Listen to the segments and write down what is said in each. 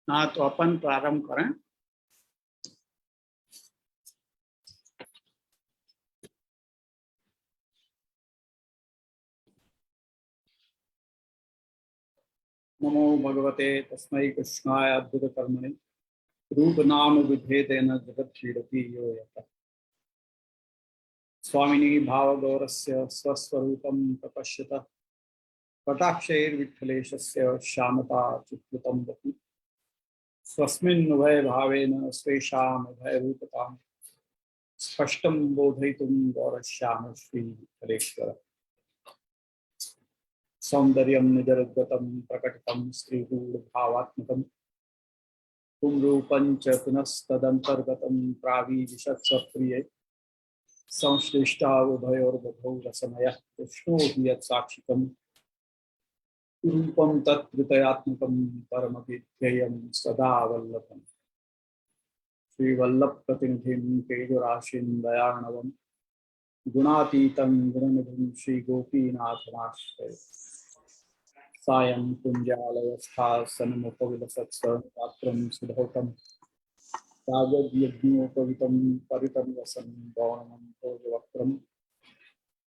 हाँ, तो अपन प्रारंभ करें। नमो भगवते तस्मै कृष्णाय अद्भुत कर्मणे रूप नाम विभेदेन जगत क्रीडति यो यतः। स्वामिनी भावगौरस्य स्वस्वरूपं प्रपश्यतः कटाक्षैर्विठ्ठलेशस्य श्यामता चित्कृतं वपि स्वस्मिन् उभय भावेन स्वेषाम् उभयरूपतां स्पष्टं बोधयितुं गौरश्याम श्रीविठ्ठलेश्वर। सौन्दर्यं निजर्गतं प्रकटितं स्त्रीगूढभावात्मकं पुंरूपं च पुनस्तदन्तर्गतं प्राविशत्सप्रिये संश्लिष्टा उभयोर्बधौ रसमयः कृष्णो हि यत्साक्षिकं रूपं तत्कृतयात्मकं परमविध्येयं सदा वल्लभम्। श्रीवल्लभप्रतिनिधिं तेजराशिं दयार्णवं गुणातीतं गुणनिधिं श्रीगोपीनाथमाश्रये। सायं कुञ्जालयस्थासनमुपविलसत्सपात्रं सुधौतं राजद्यज्ञोपवितं परितन्वसं गौणमं भोजवक्त्रं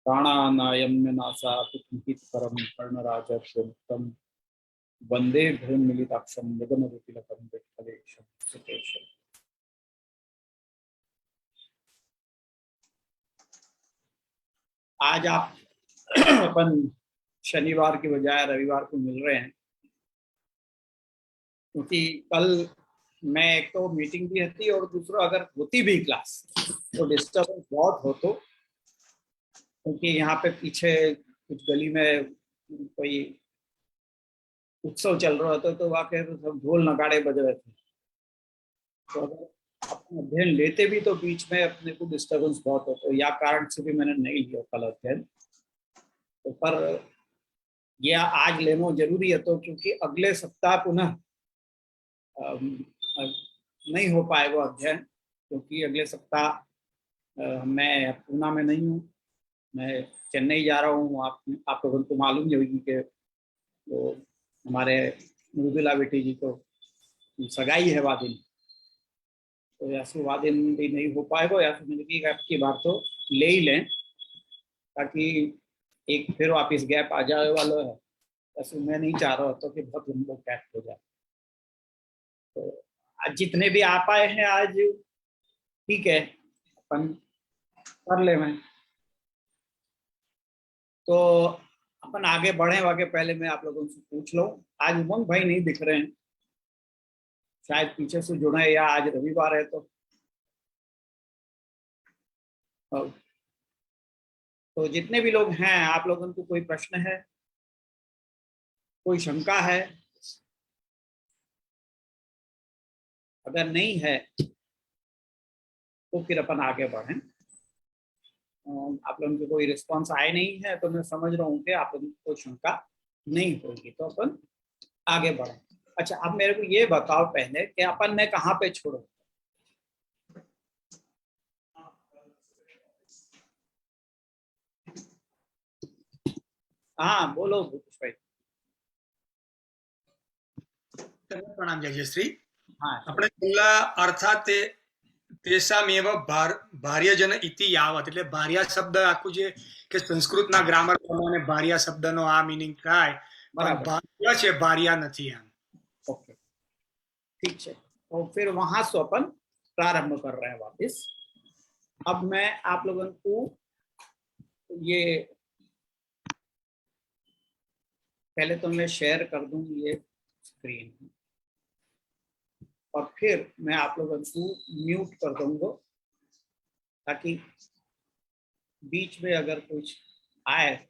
प्राणानायम्य नासापितरं कर्णराजत्वमुक्तं वंदे भूमिलिताक्षं निगमरुतिलकं विठ्ठलेशं सुकेशम्। आज आप अपन शनिवार के बजाय रविवार को मिल रहे हैं, क्योंकि कल मैं एक तो मीटिंग भी रहती और दूसरा अगर होती भी क्लास तो डिस्टर्बेंस बहुत हो, तो क्योंकि यहाँ पे पीछे कुछ गली में कोई उत्सव चल रहा था तो वहाँ के सब ढोल नगाड़े बज रहे थे, तो अगर अपना अध्ययन लेते भी तो बीच में अपने को डिस्टर्बेंस बहुत हो, तो या कारण से भी मैंने नहीं लिया कल अध्ययन। तो पर यह आज लेना जरूरी है, तो क्योंकि अगले सप्ताह पुनः नहीं हो पाएगा अध्ययन, क्योंकि अगले सप्ताह मैं पूना में नहीं हूँ, मैं चेन्नई जा रहा हूँ। आप लोगों को मालूम ही होगी कि तो हमारे मृदुला बेटी जी को सगाई है वादिन, तो यासु वादिन भी नहीं हो पाएगा, या फिर मैंने गैप की बात तो ले ही लें, ताकि एक फिर वापिस गैप आ जाए वाला है। ऐसे मैं नहीं चाह रहा तो कि बहुत लंबा गैप हो जाए। तो आज जितने भी आ पाए हैं आज ठीक है, अपन कर ले में। तो अपन आगे बढ़े वाके पहले मैं आप लोगों से पूछ लूं, आज उमंग भाई नहीं दिख रहे हैं, शायद पीछे से जुड़े या आज रविवार है तो जितने भी लोग हैं, आप लोगों को कोई प्रश्न है, कोई शंका है? अगर नहीं है तो फिर अपन आगे बढ़ें। आप लोगों को कोई रिस्पांस आए नहीं है तो मैं समझ रहा हूँ कि आप लोगों को कोई शंका नहीं होगी, तो अपन आगे बढ़ें। अच्छा, अब मेरे को ये बताओ पहले कि अपन ने कहाँ पे छोड़ो? हाँ बोलो भूपेश भाई। प्रणाम जयश्री। हाँ, આપણે છેલ્લા અર્થાત તેસામેવ ભાર્યજન ઇતિ યાવત, એટલે ભાર્યા શબ્દ આખું જે કે સંસ્કૃતના ગ્રામર પ્રમાણે ભાર્યા શબ્દનો આ મીનિંગ થાય, પણ बराबर, ભાર્ય છે, ભાર્યા નથી એમ। ओके, ठीक है। तो फिर वहां से अपन प्रारंभ कर रहे हैं वापिस। अब मैं आप लोगों को ये पहले तो मैं शेयर कर दूं ये स्क्रीन, और फिर मैं आप लोगों को म्यूट कर दूंगा, ताकि बीच में अगर कुछ आए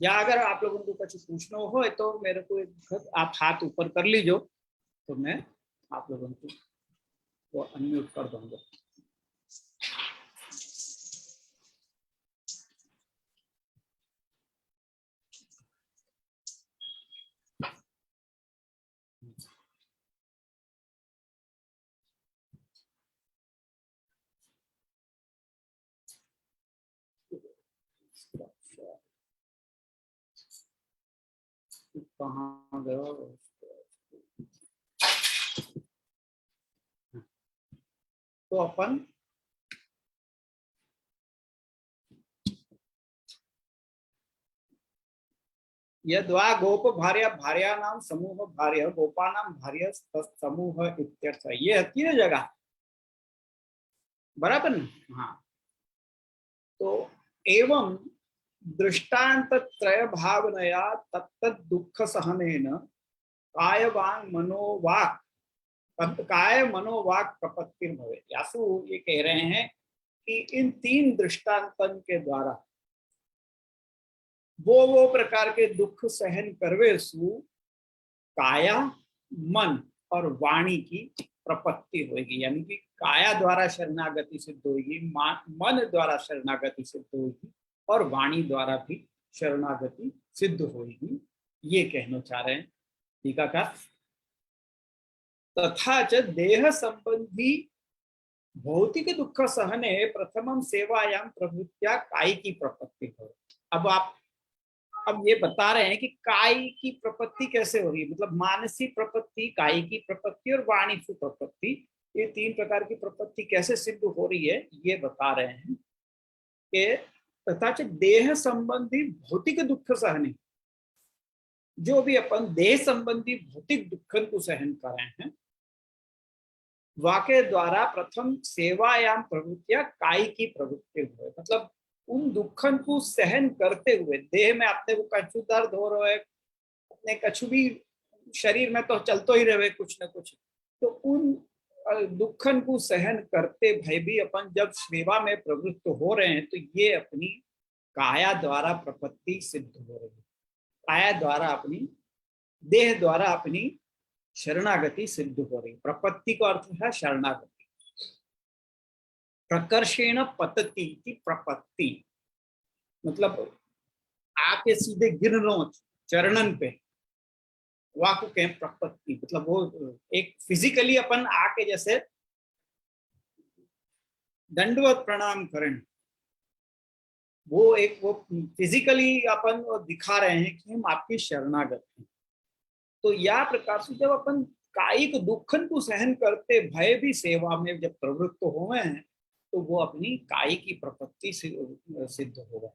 या अगर आप लोगों को कुछ पूछना हो तो मेरे को एक आप हाथ ऊपर कर लीजिए, तो मैं आप लोगों को वो अनम्यूट कर दूंगा। कहाँ गया? तो अपन यद्वा गोप भार्या भार्या नाम समूह भार्य गोपानाम भार्य समूह इत्यर्थ। ये हती है जगह बराबर न? हाँ, तो एवं दृष्टांत त्रय भावनया तत्त दुख सहनेन कायवांग मनोवाक काय मनोवाक प्रपत्ति भवे। यासु ये कह रहे हैं कि इन तीन दृष्टांतन के द्वारा वो प्रकार के दुख सहन करवे सु काया, मन और वाणी की प्रपत्ति होगी। यानी कि काया द्वारा शरणागति सिद्ध होगी, मन द्वारा शरणागति सिद्ध होगी और वाणी द्वारा भी शरणागति सिद्ध होगी। ये कहना चाह रहे हैं टीकाकार। तथा च देह संबंधी भौतिक दुख सहने प्रथमम सेवायाम प्रवृत्तिया काय की प्रपत्ति हो। अब ये बता रहे हैं कि काय की प्रपत्ति कैसे हो रही है, मतलब मानसिक प्रपत्ति, काय की प्रपत्ति और वाणी की प्रपत्ति, ये तीन प्रकार की प्रपत्ति कैसे सिद्ध हो रही है ये बता रहे हैं कि तथा च देह संबंधी भौतिक दुख सहने, जो भी अपन देह संबंधी भौतिक दुख को सहन कर रहे हैं वाक्य द्वारा प्रथम सेवायाम प्रवृत्तियां काय की प्रवृत्ति हो। मतलब उन दुखन को सहन करते हुए देह में अपने को कछु दर्द हो रहा है, अपने कछु भी शरीर में तो चलते ही रहे कुछ न कुछ, तो उन दुखन को सहन करते भय भी अपन जब सेवा में प्रवृत्त हो रहे हैं तो ये अपनी काया द्वारा प्रपत्ति सिद्ध हो रही है। काया द्वारा अपनी देह द्वारा अपनी शरणागति सिद्ध हो रही। प्रपत्ति का अर्थ है शरणागति। प्रकर्षेण पतति की प्रपत्ति, मतलब आके सीधे गिरनो चरणन पे, वाकु के प्रपत्ति, मतलब वो एक फिजिकली अपन आके जैसे दंडवत प्रणाम करें, वो एक वो फिजिकली अपन दिखा रहे हैं कि हम आपकी शरणागत हैं। तो या प्रकार से जब अपन कायिक दुखन को सहन करते भय भी सेवा में जब प्रवृत्त हुए हैं तो वो अपनी काय की प्रपत्ति से सिद्ध होगा।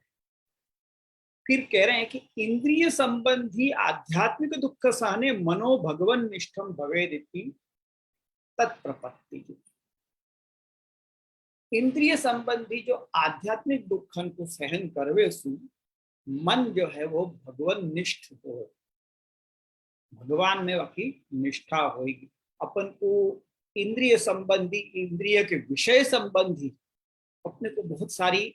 फिर कह रहे हैं कि इंद्रिय संबंधी आध्यात्मिक दुख सहने मनो भगवन निष्ठम भवेदिति तत्प्रपत्ति। इंद्रिय संबंधी जो आध्यात्मिक दुखन को सहन करवे सु मन जो है वो भगवान निष्ठ हो, भगवान में वही निष्ठा होगी। अपन को इंद्रिय संबंधी, इंद्रिय के विषय संबंधी अपने को बहुत सारी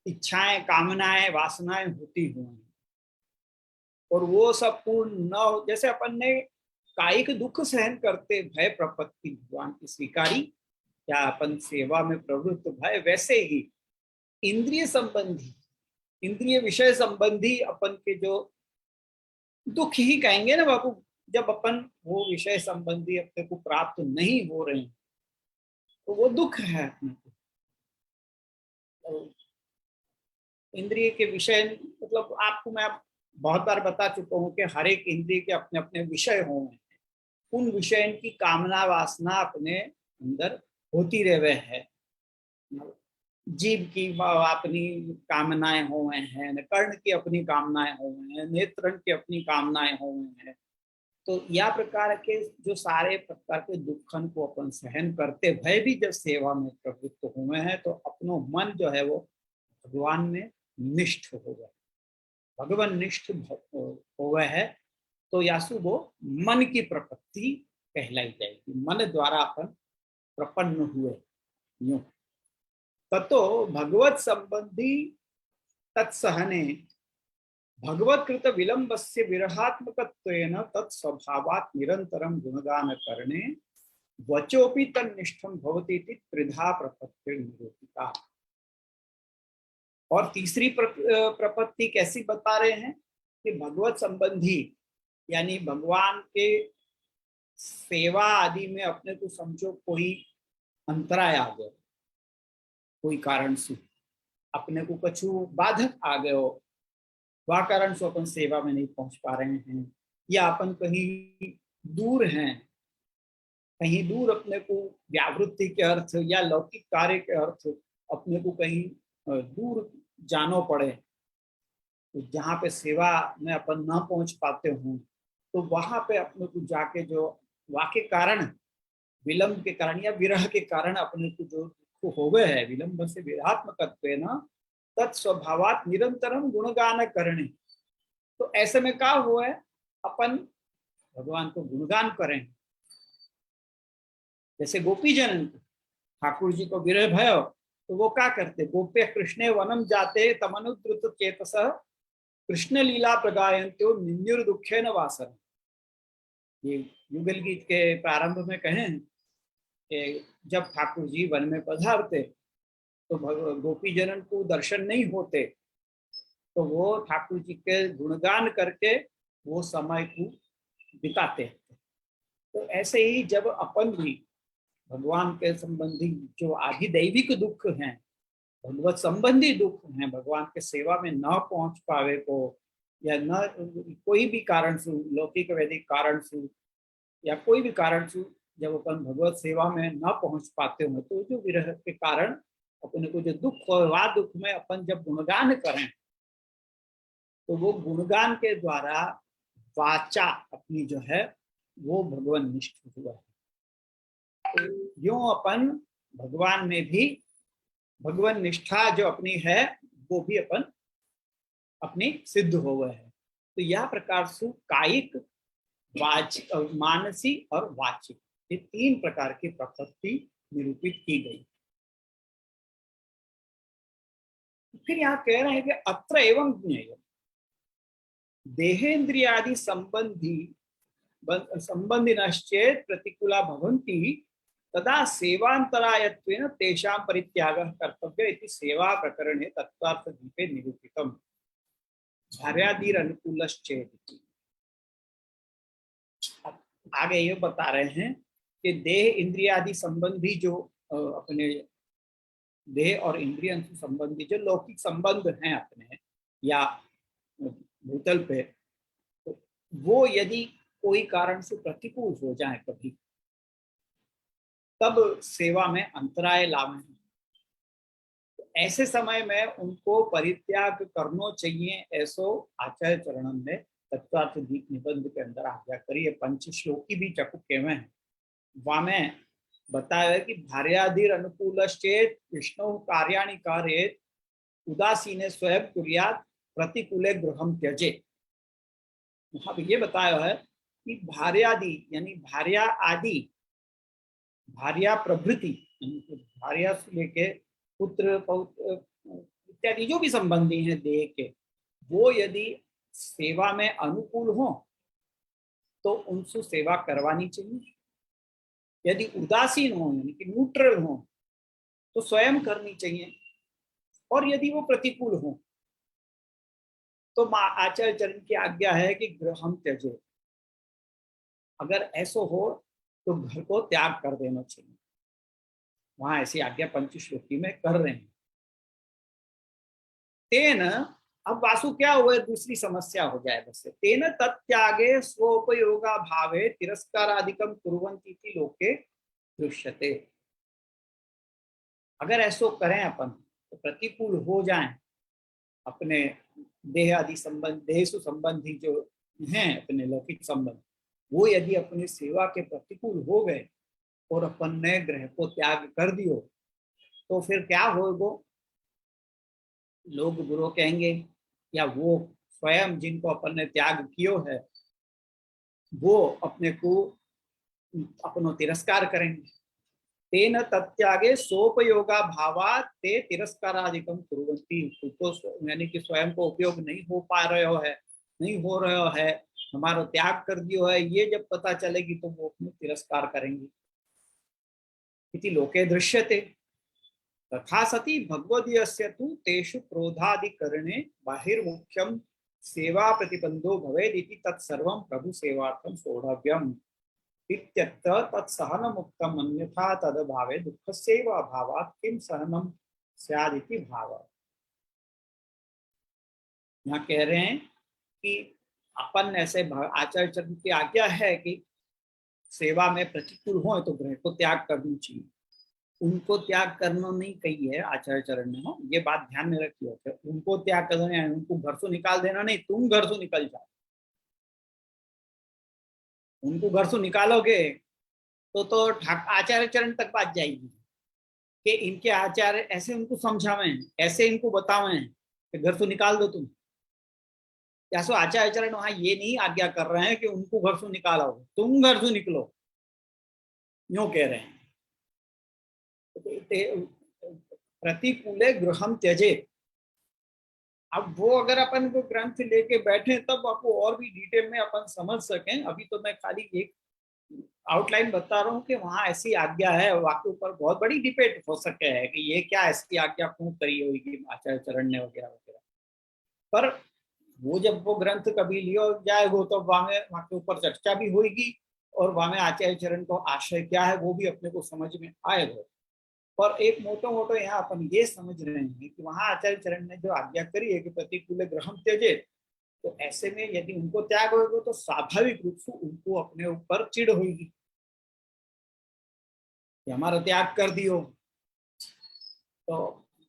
इच्छाएं, कामनाएं, वासनाएं होती हुई और वो सब पूर्ण न हो। जैसे अपन ने कायिक दुख सहन करते भय प्रपत्ति भगवान की स्वीकारी या अपन सेवा में प्रवृत्त भय, वैसे ही इंद्रिय संबंधी, इंद्रिय विषय संबंधी अपन के जो दुख ही कहेंगे ना बाबू, जब अपन वो विषय संबंधी अपने को प्राप्त नहीं हो रहे हैं तो वो दुख है अपने को। इंद्रिय के विषय मतलब आपको मैं बहुत बार बता चुका हूं कि हर एक इंद्रिय के अपने अपने विषय होंगे, उन विषय की कामना वासना अपने अंदर होती रहे है। जीव की अपनी कामनाएं हुए हैं, कर्ण की अपनी कामनाएं हुए हैं, नेत्रन की अपनी कामनाएं हुए हैं। तो या प्रकार के जो सारे प्रकार के दुखन को अपन सहन करते भय भी जब सेवा में प्रवृत्त हुए हैं तो अपनो मन जो है वो भगवान में निष्ठ हो गए, भगवान निष्ठ हो गए है। तो यासु वो मन की प्रपत्ति कहलाई जाएगी, मन द्वारा अपन प्रपन्न हुए। यूं ततो भगवत संबंधी तत्सहने भगवत्कृत विलंबस्य विरहात्मकत्वेन तत्स्वभावात् निरंतरं गुणगान करणे वचोपि तन्निष्ठं भवति इति त्रिधा प्रपत्ति निरूपिता। और तीसरी प्रपत्ति कैसी बता रहे हैं कि भगवत संबंधी यानी भगवान के सेवा आदि में अपने को समझो कोई अंतराय आ गया, कोई कारण से अपने को कछु बाधक आ गए हो, वह कारण से अपन सेवा में नहीं पहुंच पा रहे हैं, या अपन कहीं दूर हैं, कहीं दूर अपने को व्यावृत्ति के अर्थ या लौकिक कार्य के अर्थ अपने को कहीं दूर जानो पड़े, तो जहाँ पे सेवा में अपन ना पहुंच पाते हों, तो वहां पे अपने को जाके जो वाक्य कारण, विलंब के कारण या विरह के कारण अपने को जो दुख हो गए है, विलंब से विरात्मक न तत्स्वभावात निरंतरम गुणगान करणे। तो ऐसे में क्या हुआ है, अपन भगवान को गुणगान करें। जैसे गोपी जन ठाकुर जी को विरह भयो, तो वो क्या करते, गोप्य कृष्णे वनम जाते तमनुद्रुत चेतस कृष्ण लीला प्रगायन्त्यो निन्युर दुखे न वासन। ये युगल गीत के प्रारंभ में कहें कि जब ठाकुर जी वन में पधारते तो गोपी जनन को दर्शन नहीं होते, तो वो ठाकुर जी के गुणगान करके वो समय को बिताते। तो ऐसे ही जब अपन भी भगवान के संबंधी जो आधिदैविक दुख हैं, भगवत संबंधी दुख हैं, भगवान के सेवा में न पहुंच पावे को, या न कोई भी कारण से, लौकिक वैदिक कारण से या कोई भी कारण से जब अपन भगवत सेवा में न पहुंच पाते हो, तो जो विरह के कारण अपने को जो दुख हो, वह दुख में अपन जब गुणगान करें, तो वो गुणगान के द्वारा वाचा अपनी जो है वो भगवान निष्ठ हुआ है। तो यूं अपन भगवान में भी भगवान निष्ठा जो अपनी है वो भी अपन अपनी सिद्ध हो गए है। तो यह प्रकार से कायिक, मानसिक और वाचिक, ये तीन प्रकार की प्रकृति निरूपित की गई। फिर यहाँ कह रहे हैं कि अत्र एवं ज्ञेय देहेन्द्रियादि संबंधिनश्चेत् प्रतिकूला भवन्ति तदा सेवांतरायत्वेन तेषां परित्यागः कर्तव्य इति सेवा प्रकरणे तत्त्वार्थदीपे निरूपितम्। भार्यादीर अनुकूलश्चेत्, आगे ये बता रहे हैं कि देह इंद्रियादि संबंधी जो अपने देह और इंद्रियों से संबंधी जो लौकिक संबंध हैं अपने या भूतल पे, तो वो यदि कोई कारण से प्रतिकूल हो जाए कभी, तब सेवा में अंतराय लावे। तो ऐसे समय में उनको परित्याग करना चाहिए, ऐसो आचार्य चरणन में तत्वार्थ दीप निबंध के अंदर आज्ञा करिए। पंच श्लोकी भी चकु केवे हैं, वामे बताया कि भार्याधीर अनुकूलश्चेत् विष्णु कार्याणि कारयेत् उदासीने स्वयं कुर्यात् प्रतिकूले गृहम त्यजे। वहां ये बताया है कि भार्यादि यानी भार्या आदि, भार्या प्रभृति, भार्या से लेके पुत्र पौत्र इत्यादि जो भी संबंधी हैं देह के, वो यदि सेवा में अनुकूल हो तो उनसे सेवा करवानी चाहिए। यदि उदासीन हो यानी कि न्यूट्रल हो तो स्वयं करनी चाहिए, और यदि वो प्रतिकूल हो तो आचार्य चरण की आज्ञा है कि गृहम त्यजे, अगर ऐसा हो तो घर को त्याग कर देना चाहिए। वहां ऐसी आज्ञा पंचश्लोकी में कर रहे हैं। तेन, अब वासु क्या हुआ, दूसरी समस्या हो जाए बस। तेन तत्यागे स्वोपयोगा भावे तिरस्कारादिकम कुर्वन्ति लोके दृश्यते। अगर ऐसो करें अपन तो प्रतिकूल हो जाएं अपने देह आदि संबंध, देह से संबंधी जो हैं अपने लौकिक संबंध, वो यदि अपनी सेवा के प्रतिकूल हो गए और अपन ने ग्रह को त्याग कर दियो, तो फिर क्या होगा, लोग बुरो कहेंगे, या वो स्वयं जिनको अपन ने त्याग कियो है वो अपने को अपनो तिरस्कार करेंगे। तेन तत्यागे सोपयोगा भावा ते तिरस्कारादिकम कुर्वन्ति। तो यानी कि स्वयं को उपयोग नहीं हो पा रहे हो है, नहीं हो रहा है, हमारा त्याग कर दियो है, ये जब पता चलेगी तो वो अपने तिरस्कार करेंगे। इति लोके दृश्यते। तथा सती भगवदीयस्य तु तेषु क्रोधादिकरणे बाहिर्मुख्यम सेवा प्रतिबंधो भवेदिति तत्सर्वं प्रभु सेवार्थं सोढव्यम् इत्यत्र तत्सहनमुक्तम् अन्यथा तदभावे दुःखस्यैव अभावात् किं सहनं स्यादिति भाव। यहाँ कह रहे हैं कि अपन ऐसे आचार्य चरण की आज्ञा है कि सेवा में प्रतिकूल हो तो ग्रह को त्याग करनी चाहिए। उनको त्याग करना नहीं कही है आचार्य चरण ने, हो ये बात ध्यान में रखिए। उनको त्याग करना है, उनको घर से निकाल देना नहीं, तुम घर से निकल जाओ। उनको घर से निकालोगे तो आचार्य चरण तक बात जाएगी कि इनके आचार्य ऐसे उनको समझावे, ऐसे इनको बतावे कि घर से निकाल दो तुम। या सो आचार्य चरण वहां ये नहीं आज्ञा कर रहे हैं कि उनको घर से निकालो, तुम घर से निकलो, यूं कह रहे हैं। प्रतिकूले गृहम त्यजे। अब वो अगर अपन को ग्रंथ लेके बैठे तब आपको और भी डिटेल में अपन समझ सकें। अभी तो मैं खाली एक आउटलाइन बता रहा हूँ कि वहां ऐसी आज्ञा है, वाक्य ऊपर बहुत बड़ी डिबेट हो सके है कि ये क्या ऐसी आज्ञा क्यों करी होगी आचार्य चरण ने वगैरह वगैरह। पर वो जब वो ग्रंथ कभी लियो जाएगा तो वहां के ऊपर चर्चा भी होगी और वहां आचार्य चरण को आशय क्या है वो भी अपने को समझ में आएगा। पर एक मोटो मोटो यहाँ अपन ये समझ रहे हैं कि वहां आचार्य चरण ने जो आज्ञा करी है कि प्रतिकूल ग्रहम त्यजे, तो ऐसे में यदि उनको त्याग होगा तो स्वाभाविक रूप से उनको अपने ऊपर चिढ़ होगी कि हमारा त्याग कर दियो। तो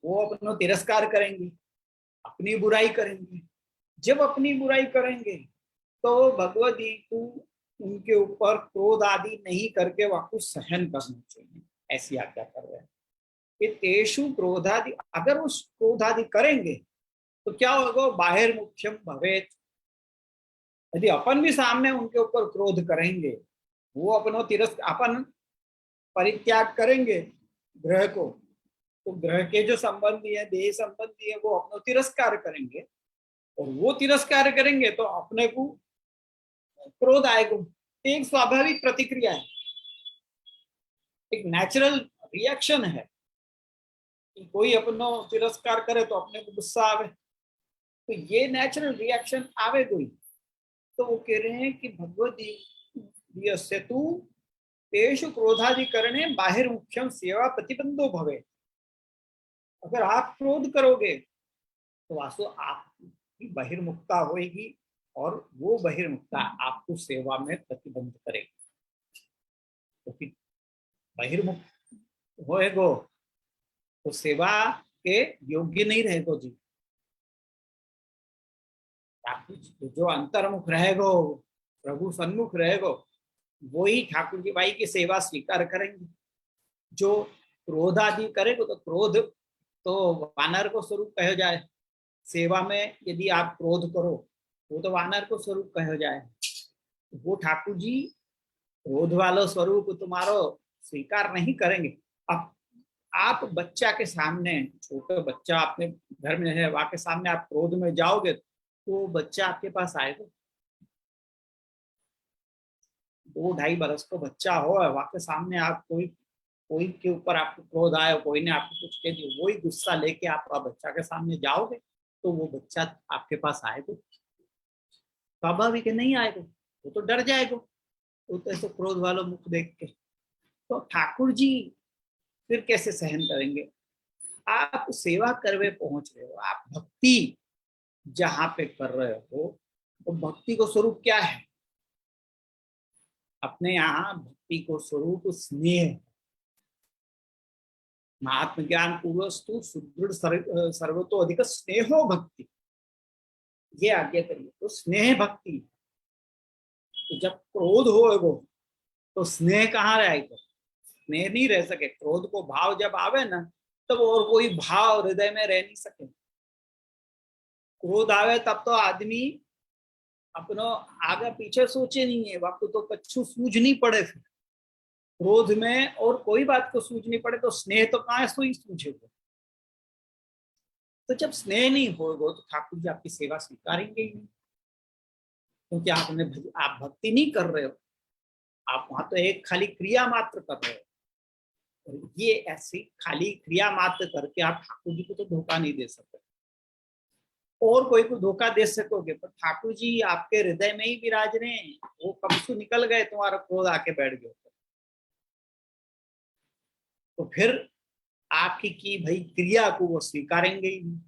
वो अपना तिरस्कार करेंगे, अपनी बुराई करेंगे। जब अपनी बुराई करेंगे तो भगवती को उनके ऊपर क्रोध आदि नहीं करके वाकु सहन करना चाहिए, ऐसी आज्ञा कर रहे हैं कि तेषु क्रोधादि। अगर उस क्रोधादि करेंगे तो क्या होगा, बाहिर मुख्यम भवेत। यदि अपन भी सामने उनके ऊपर क्रोध करेंगे, वो अपनो तिरस्कार, अपन परित्याग करेंगे ग्रह को, तो ग्रह के जो संबंधी है, देह संबंधी है, वो अपनो तिरस्कार करेंगे। और वो तिरस्कार करेंगे तो अपने को क्रोध आएगा। एक स्वाभाविक प्रतिक्रिया है, एक नेचुरल रिएक्शन है कि कोई अपनो तिरस्कार करे तो अपने को गुस्सा आवे। तो ये नेचुरल रिएक्शन आवे कोई। तो वो कह रहे हैं कि भगवती सेतु तेषु क्रोधाधिकरणे बाहिर मुख्यम सेवा प्रतिबंधो भवे। अगर आप क्रोध करोगे तो वास्तव आपकी बहिर्मुखता होगी और वो बहिर्मुखता आपको सेवा में प्रतिबंध करेगी। क्योंकि तो बहिर्मुख होएगो तो सेवा के योग्य नहीं रहेगो जी। जो अंतर्मुख रहेगो, प्रभु सन्मुख रहेगो, वो ही ठाकुर जी भाई की सेवा स्वीकार करेंगे। जो क्रोध आदि करेगो तो क्रोध तो वानर को स्वरूप कहा जाए। सेवा में यदि आप क्रोध करो वो तो वानर को स्वरूप कहा जाए। वो ठाकुर जी क्रोध वाला स्वरूप तुम्हारो स्वीकार नहीं करेंगे। अब आप बच्चा के सामने, छोटा बच्चा अपने घर में है, वहां के सामने आप क्रोध में जाओगे तो बच्चा आपके पास आएगा। 2-2.5 बरस का बच्चा हो, वहां के सामने आप कोई कोई के ऊपर आपको क्रोध आया, कोई ने आपको कुछ कह दिया, वही गुस्सा लेके आप बच्चा के सामने जाओगे तो वो बच्चा आपके पास आएगा? स्वाभाविक है नहीं आएगा, वो तो डर जाएगा। वो तो ऐसे क्रोध वाला मुख देख के। तो ठाकुर जी फिर कैसे सहन करेंगे? आप सेवा करवे पहुंच रहे हो, आप भक्ति जहां पे कर रहे हो तो भक्ति को स्वरूप क्या है? अपने यहाँ भक्ति को स्वरूप स्नेह, महात्म ज्ञान पूर्वस्तु सुदृढ़ सर्वतो अधिक स्नेहो भक्ति, ये आज्ञा करिए। तो स्नेह भक्ति। तो जब क्रोध होएगो तो स्नेह कहाँ रहेगा? स्नेह नहीं रह सके। क्रोध को भाव जब आवे ना तब और कोई भाव हृदय में रह नहीं सके। क्रोध आवे तब तो आदमी अपनो आगे पीछे सोचे नहीं है, वक्त तो कच्छू सूझनी पड़े। फिर क्रोध में और कोई बात को सूझनी पड़े तो स्नेह तो कहाँ से ही सूझेगा। तो जब स्नेह नहीं होगा तो ठाकुर जी आपकी सेवा स्वीकारेंगे ही नहीं, क्योंकि आप भक्ति नहीं कर रहे हो। आप वहां तो एक खाली क्रिया मात्र कर रहे हो। और ये ऐसी खाली क्रिया मात्र करके आप ठाकुर जी को तो धोखा नहीं दे सकते। और कोई को धोखा दे सकोगे पर ठाकुर जी आपके हृदय में ही विराज रहे हैं। वो कब से निकल गए, तुम्हारा क्रोध आके बैठ गए तो फिर आपकी की भाई क्रिया को वो स्वीकारेंगे ही नहीं।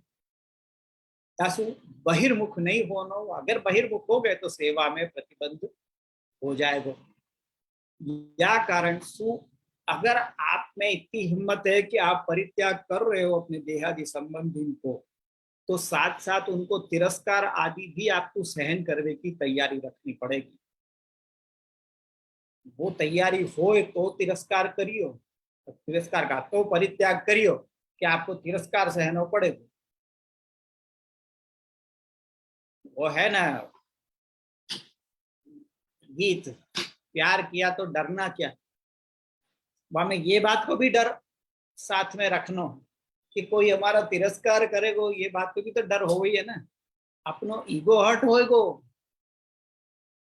तासु बहिर्मुख नहीं होना। अगर बहिर्मुख हो गए तो सेवा में प्रतिबंध हो जाएगा। या कारण सु अगर आप में इतनी हिम्मत है कि आप परित्याग कर रहे हो अपने देहादि संबंधी को, तो साथ साथ उनको तिरस्कार आदि भी आपको सहन करने की तैयारी रखनी पड़ेगी। वो तैयारी हो तो तिरस्कार करियो, तिरस्कार का तो परित्याग करियो कि आपको तिरस्कार सहना पड़ेगा। वो है ना गीत, प्यार किया तो डरना क्या। वहां में ये बात को भी डर साथ में रखना कि कोई हमारा तिरस्कार करेगो, ये बात को भी तो डर हो गई है ना। अपनो ईगो हर्ट होएगो,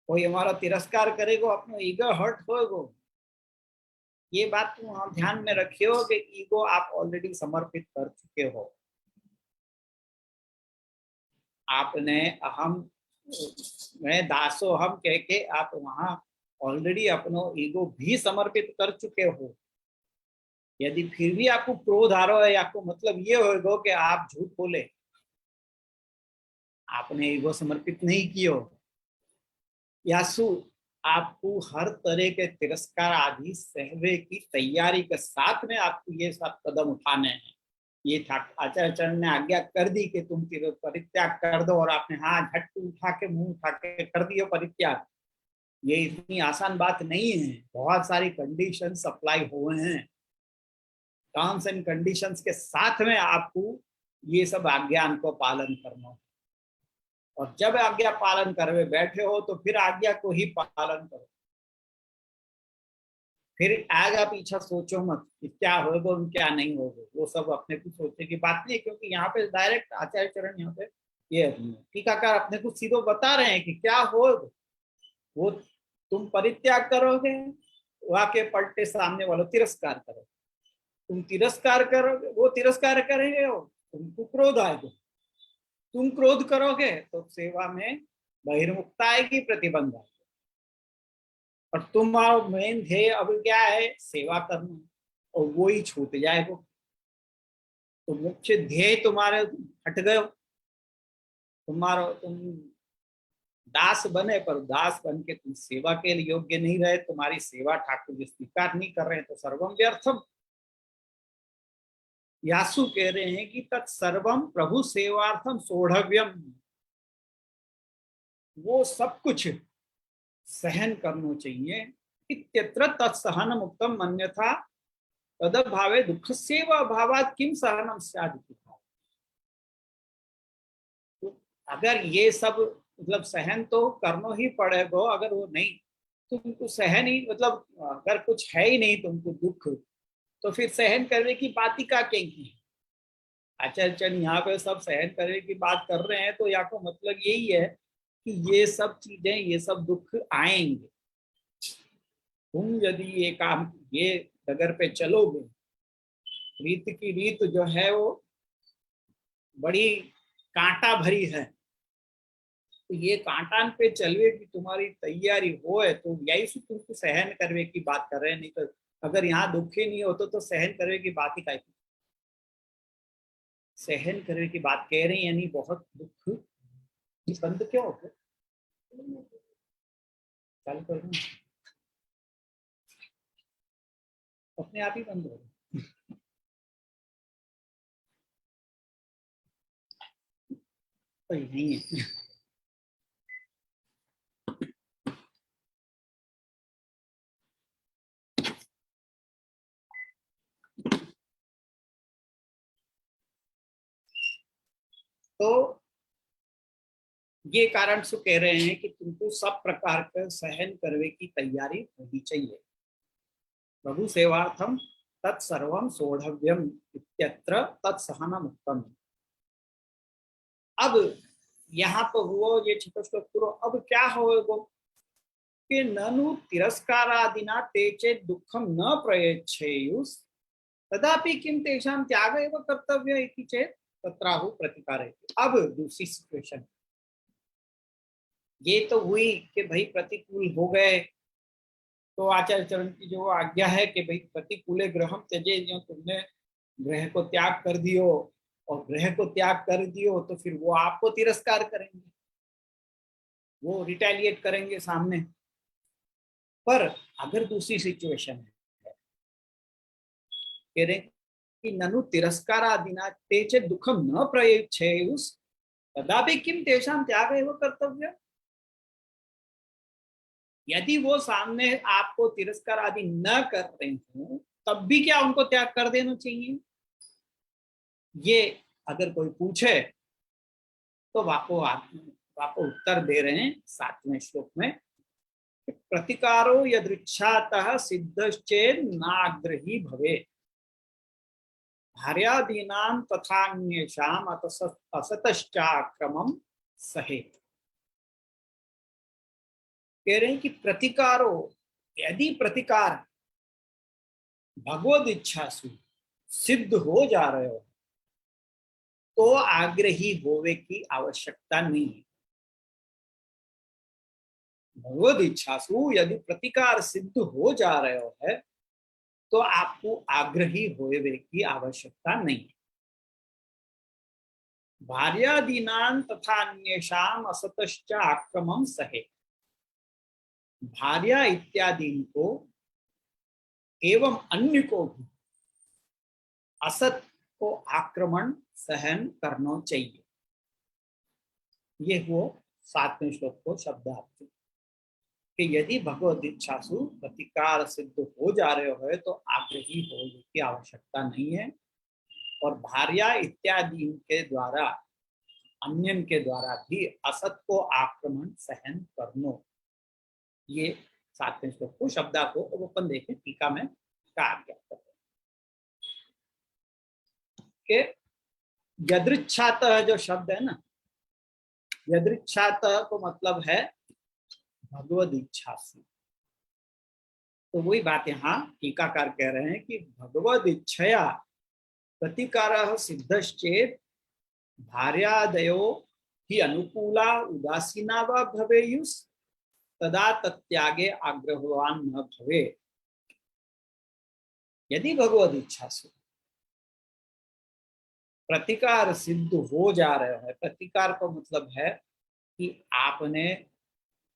कोई हमारा तिरस्कार करेगो, अपनो ईगो हर्ट होएगो। ये बात तुम वहां ध्यान में रखियो कि ईगो आप ऑलरेडी समर्पित कर चुके हो। आपने अहम मैं दासो हम कह के आप वहां ऑलरेडी अपनो ईगो भी समर्पित कर चुके हो। यदि फिर भी आपको क्रोध आ रहा है, आपको मतलब ये होगा कि आप झूठ बोले, आपने ईगो समर्पित नहीं किया, यासु आपको हर तरह के तिरस्कार आदि सहवे की तैयारी के साथ में आपको ये सब कदम उठाने हैं। ये आचार्य चरण ने आज्ञा कर दी कि तुम परित्याग कर दो, और आपने हाँ झट उठा के मुंह उठा के कर दियो परित्याग। ये इतनी आसान बात नहीं है, बहुत सारी कंडीशंस अप्लाई हुए हैं। टर्म्स एंड कंडीशंस के साथ में आपको ये सब आज्ञा को पालन करना है। और जब आज्ञा पालन करवे बैठे हो तो फिर आज्ञा को ही पालन करो। फिर आगे पीछा सोचो मत कि क्या होगा और क्या नहीं होगा, वो सब अपने को सोचने की बात नहीं है। क्योंकि यहाँ पे डायरेक्ट आचार्य चरण यहाँ पे ये टीकाकार अपने को सीधो बता रहे हैं कि क्या होगा। वो तुम परित्याग करोगे, वहां के पलटे सामने वालों तिरस्कार करोगे। तुम तिरस्कार करोगे, वो तिरस्कार करेंगे, और तुमको क्रोध आएगा। तुम क्रोध करोगे तो सेवा में बहिर्मुखता आएगी, प्रतिबंध आएगी। और तुम्हारा मेन ध्येय अब क्या है, सेवा करना, और वो ही छूट जाएगा। तो मुख्य ध्येय तुम्हारे हट गए। तुम दास बने, पर दास बन के तुम सेवा के लिए योग्य नहीं रहे, तुम्हारी सेवा ठाकुर जी स्वीकार नहीं कर रहे हैं, तो सर्वम व्यर्थम। यासु कह रहे हैं कि तत्सर्वम प्रभु सेवार्थम सोढ़व्यम, वो सब कुछ सहन करना चाहिए। इत्यत्र तत्सहन मुक्तम अन्यथा तदभावे दुख सेवा अभावात किम सहनम स्यात्। तो अगर ये सब मतलब सहन तो करना ही पड़ेगा। अगर वो नहीं, तुमको सहन ही मतलब अगर कुछ है ही नहीं तुमको दुख, तो फिर सहन करने की बात ही का कहेंगी। आचार्य चंद यहाँ पे सब सहन करने की बात कर रहे हैं, तो यहाँ को मतलब यही है कि ये सब चीजें, ये सब दुख आएंगे। तुम यदि ये काम, ये डगर पे चलोगे, रीत की रीत जो है वो बड़ी कांटा भरी है, तो ये कांटान पे चलवे की तुम्हारी तैयारी हो है, तो यही से तुमको सहन करने की बात कर रहे हैं। नहीं तो अगर यहाँ दुख ही नहीं होता तो सहन करने की बात ही काय। सहन करने की बात कह रहे हैं, यानी बहुत दुख बंद क्यों हो गए, चालू कर दूं? अपने आप ही बंद हो गए। तो नहीं है। तो ये कारण से कह रहे हैं कि तुमको सब प्रकार का सहन करने की तैयारी होनी चाहिए। प्रभु सेवार्थम तत्सर्वम सोढ़व्यम इत्यत्र तत्सहनम उत्तम। अब यहाँ तो हुआ ये छोटा श्लोक पूरा। अब क्या होगा कि ननु तिरस्कारादिना ते चेत् दुःखं न प्रयच्छेयुस् तदापि किं तेषां त्याग एव कर्तव्य इति चेत् तत्राहु प्रतिकारयति। अब दूसरी सिचुएशन ये तो हुई कि भाई प्रतिकूल हो गए, तो आचार्य चरण की जो आज्ञा है कि भाई प्रतिकूले ग्रहम त्यजे, जो तुमने ग्रह को त्याग कर दियो और ग्रह को त्याग कर दियो तो फिर वो आपको तिरस्कार करेंगे, वो रिटेलिएट करेंगे सामने। पर अगर दूसरी सिचुएशन है, कह रहे कि ननु तिरस्कारादिना ते च दुखम न प्रयच्छेयुस् तदापि किम तेषां त्याग एव कर्तव्य। यदि वो सामने आपको तिरस्कार आदि न कर रहे हो तब भी क्या उनको त्याग कर देना चाहिए? ये अगर कोई पूछे तो वापो उत्तर दे रहे हैं 7वें श्लोक में, प्रतिकारो यदृच्छातः सिद्धश्चेद नाग्रही भवे भार्यादीनां तथान्येषाम् असतश्चाक्रमं सहेत। कह रहे हैं कि प्रतिकारो, यदि प्रतिकार भगवद इच्छा से सिद्ध हो जा रहे हो तो आग्रही होवे की आवश्यकता नहीं है। भगवद इच्छा से यदि प्रतिकार सिद्ध हो जा रहे हो है तो आपको आग्रही होवे की आवश्यकता नहीं है। भार्यादीनां तथा अन्येषाम् असतश्च आक्रमण सहे, भार्या इत्यादि को एवं अन्य को भी असत को आक्रमण सहन करना चाहिए। ये वो 7वें श्लोक को शब्दार्थ कि यदि भगवद इच्छा से प्रतिकार सिद्ध हो जा रहे हो तो आग्रही होने की आवश्यकता नहीं है। और भार्या इत्यादि के द्वारा, अन्यन के द्वारा भी असत को आक्रमण सहन करनो, ये 7वें श्लोक को शब्दा को ओपन देखे टीका में कहा गया कि यदृच्छातः जो शब्द है ना, यदृच्छातः को मतलब है भगवद इच्छा से। तो वही बात यहाँ टीकाकार कह रहे हैं कि भगवद इच्छया प्रतिकारः सिद्धश्चेत भार्यादयो ही अनुकूला उदासीना वा भवेयुस् तदा तत्यागे आग्रहवान न भवे। यदि भगवद इच्छा से प्रतिकार सिद्ध हो जा रहे हैं, प्रतिकार का मतलब है कि आपने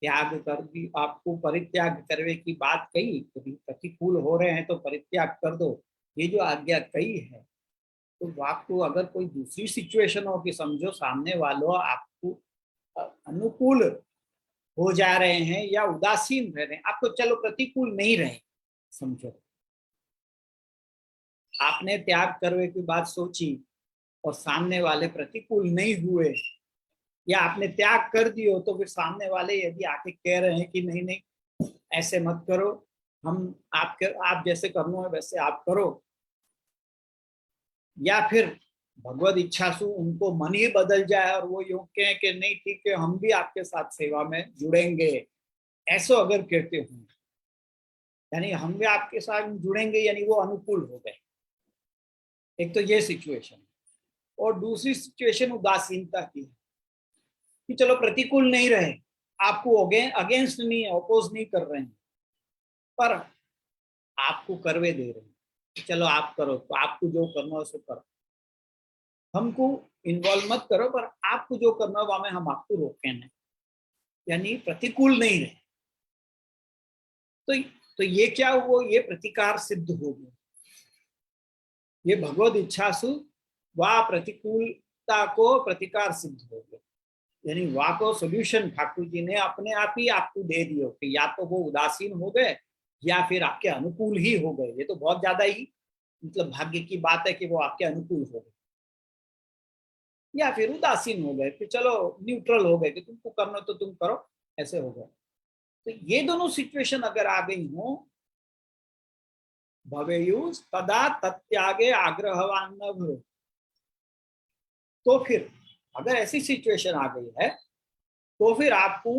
त्याग कर दी, आपको परित्याग करने की बात कही, कभी प्रतिकूल हो रहे हैं तो परित्याग कर दो, ये जो आज्ञा कही है, तो आपको अगर कोई दूसरी सिचुएशन हो कि समझो सामने वालों आपको अनुकूल हो जा रहे हैं या उदासीन रह रहे हैं, आपको चलो प्रतिकूल नहीं रहे, समझो आपने त्याग करने की बात सोची और सामने वाले प्रतिकूल नहीं हुए, या आपने त्याग कर दियो तो फिर सामने वाले यदि आके कह रहे हैं कि नहीं नहीं ऐसे मत करो, हम आप जैसे करना है वैसे आप करो, या फिर भगवद इच्छा से उनको मन ही बदल जाए और वो यूं कहें कि नहीं ठीक है हम भी आपके साथ सेवा में जुड़ेंगे, ऐसा अगर कहते हो यानी हम भी आपके साथ जुड़ेंगे, यानी वो अनुकूल हो गए। एक तो ये सिचुएशन, और दूसरी सिचुएशन उदासीनता की है कि चलो प्रतिकूल नहीं रहे, आपको अगेंस्ट नहीं, अपोज नहीं कर रहे हैं, पर आपको करवे दे रहे हैं, चलो आप करो, तो आपको जो करना है सो करो, हमको इन्वॉल्व मत करो, पर आपको जो करना है वहां हम आपको रोके नहीं, यानी प्रतिकूल नहीं रहे। तो ये क्या हुआ, ये प्रतिकार सिद्ध हो गया, ये भगवद इच्छा से वह प्रतिकूलता को प्रतिकार सिद्ध हो गया, यानी वह को सोल्यूशन ठाकुर जी ने अपने आप ही आपको दे दियो कि या तो वो उदासीन हो गए या फिर आपके अनुकूल ही हो गए। ये तो बहुत ज्यादा ही मतलब भाग्य की बात है कि वो आपके अनुकूल हो गए, या फिर उदासीन हो गए, फिर चलो न्यूट्रल हो गए कि तुमको करना तो तुम करो, ऐसे हो गए। तो ये दोनों सिचुएशन अगर आ गई हो, भवेयुस् तदा तत्यागे आग्रहवान न भवे, तो फिर अगर ऐसी सिचुएशन आ गई है तो फिर आपको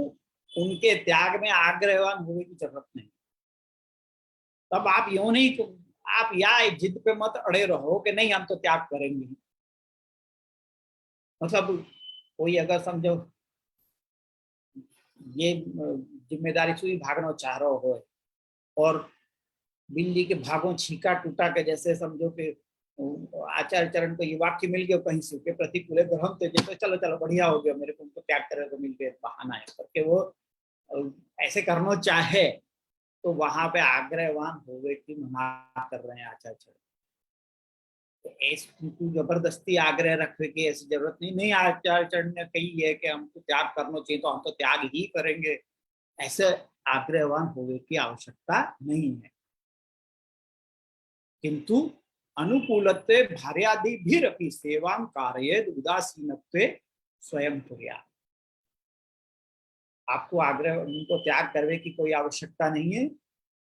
उनके त्याग में आग्रहवान होने की जरूरत नहीं। तब आप यूं नहीं, आप या जिद पे मत अड़े रहो कि नहीं हम तो त्याग करेंगे। मतलब कोई अगर समझो ये जिम्मेदारी से भागना चाह रहा हो और बिल्ली के भागों छीका टूटा के जैसे समझो कि आचार्य चरण को ये वाक्य मिल गया कहीं से, प्रतिकूल ग्रहम त्यजे, तो चलो चलो बढ़िया हो गया, मेरे को उनको त्याग करे तो मिल गया, बहाना है करके वो ऐसे करना चाहे तो वहां पे आग्रहवान हो गए कि मना कर रहे हैं आचार्य चरण। तो ऐसी जबरदस्ती आग्रह रखने की ऐसी जरूरत नहीं, नहीं आचार्य चरण ने कही है कि हमको त्याग करना चाहिए तो हम तो त्याग ही करेंगे, ऐसे आग्रहवान होने की आवश्यकता नहीं है। किंतु अनुकूलत्वे भार्यादिभिरपि सेवां कारयेद उदासीनत्वे स्वयं कुर्यात्। आपको आग्रह उनको त्याग करने की कोई आवश्यकता नहीं है।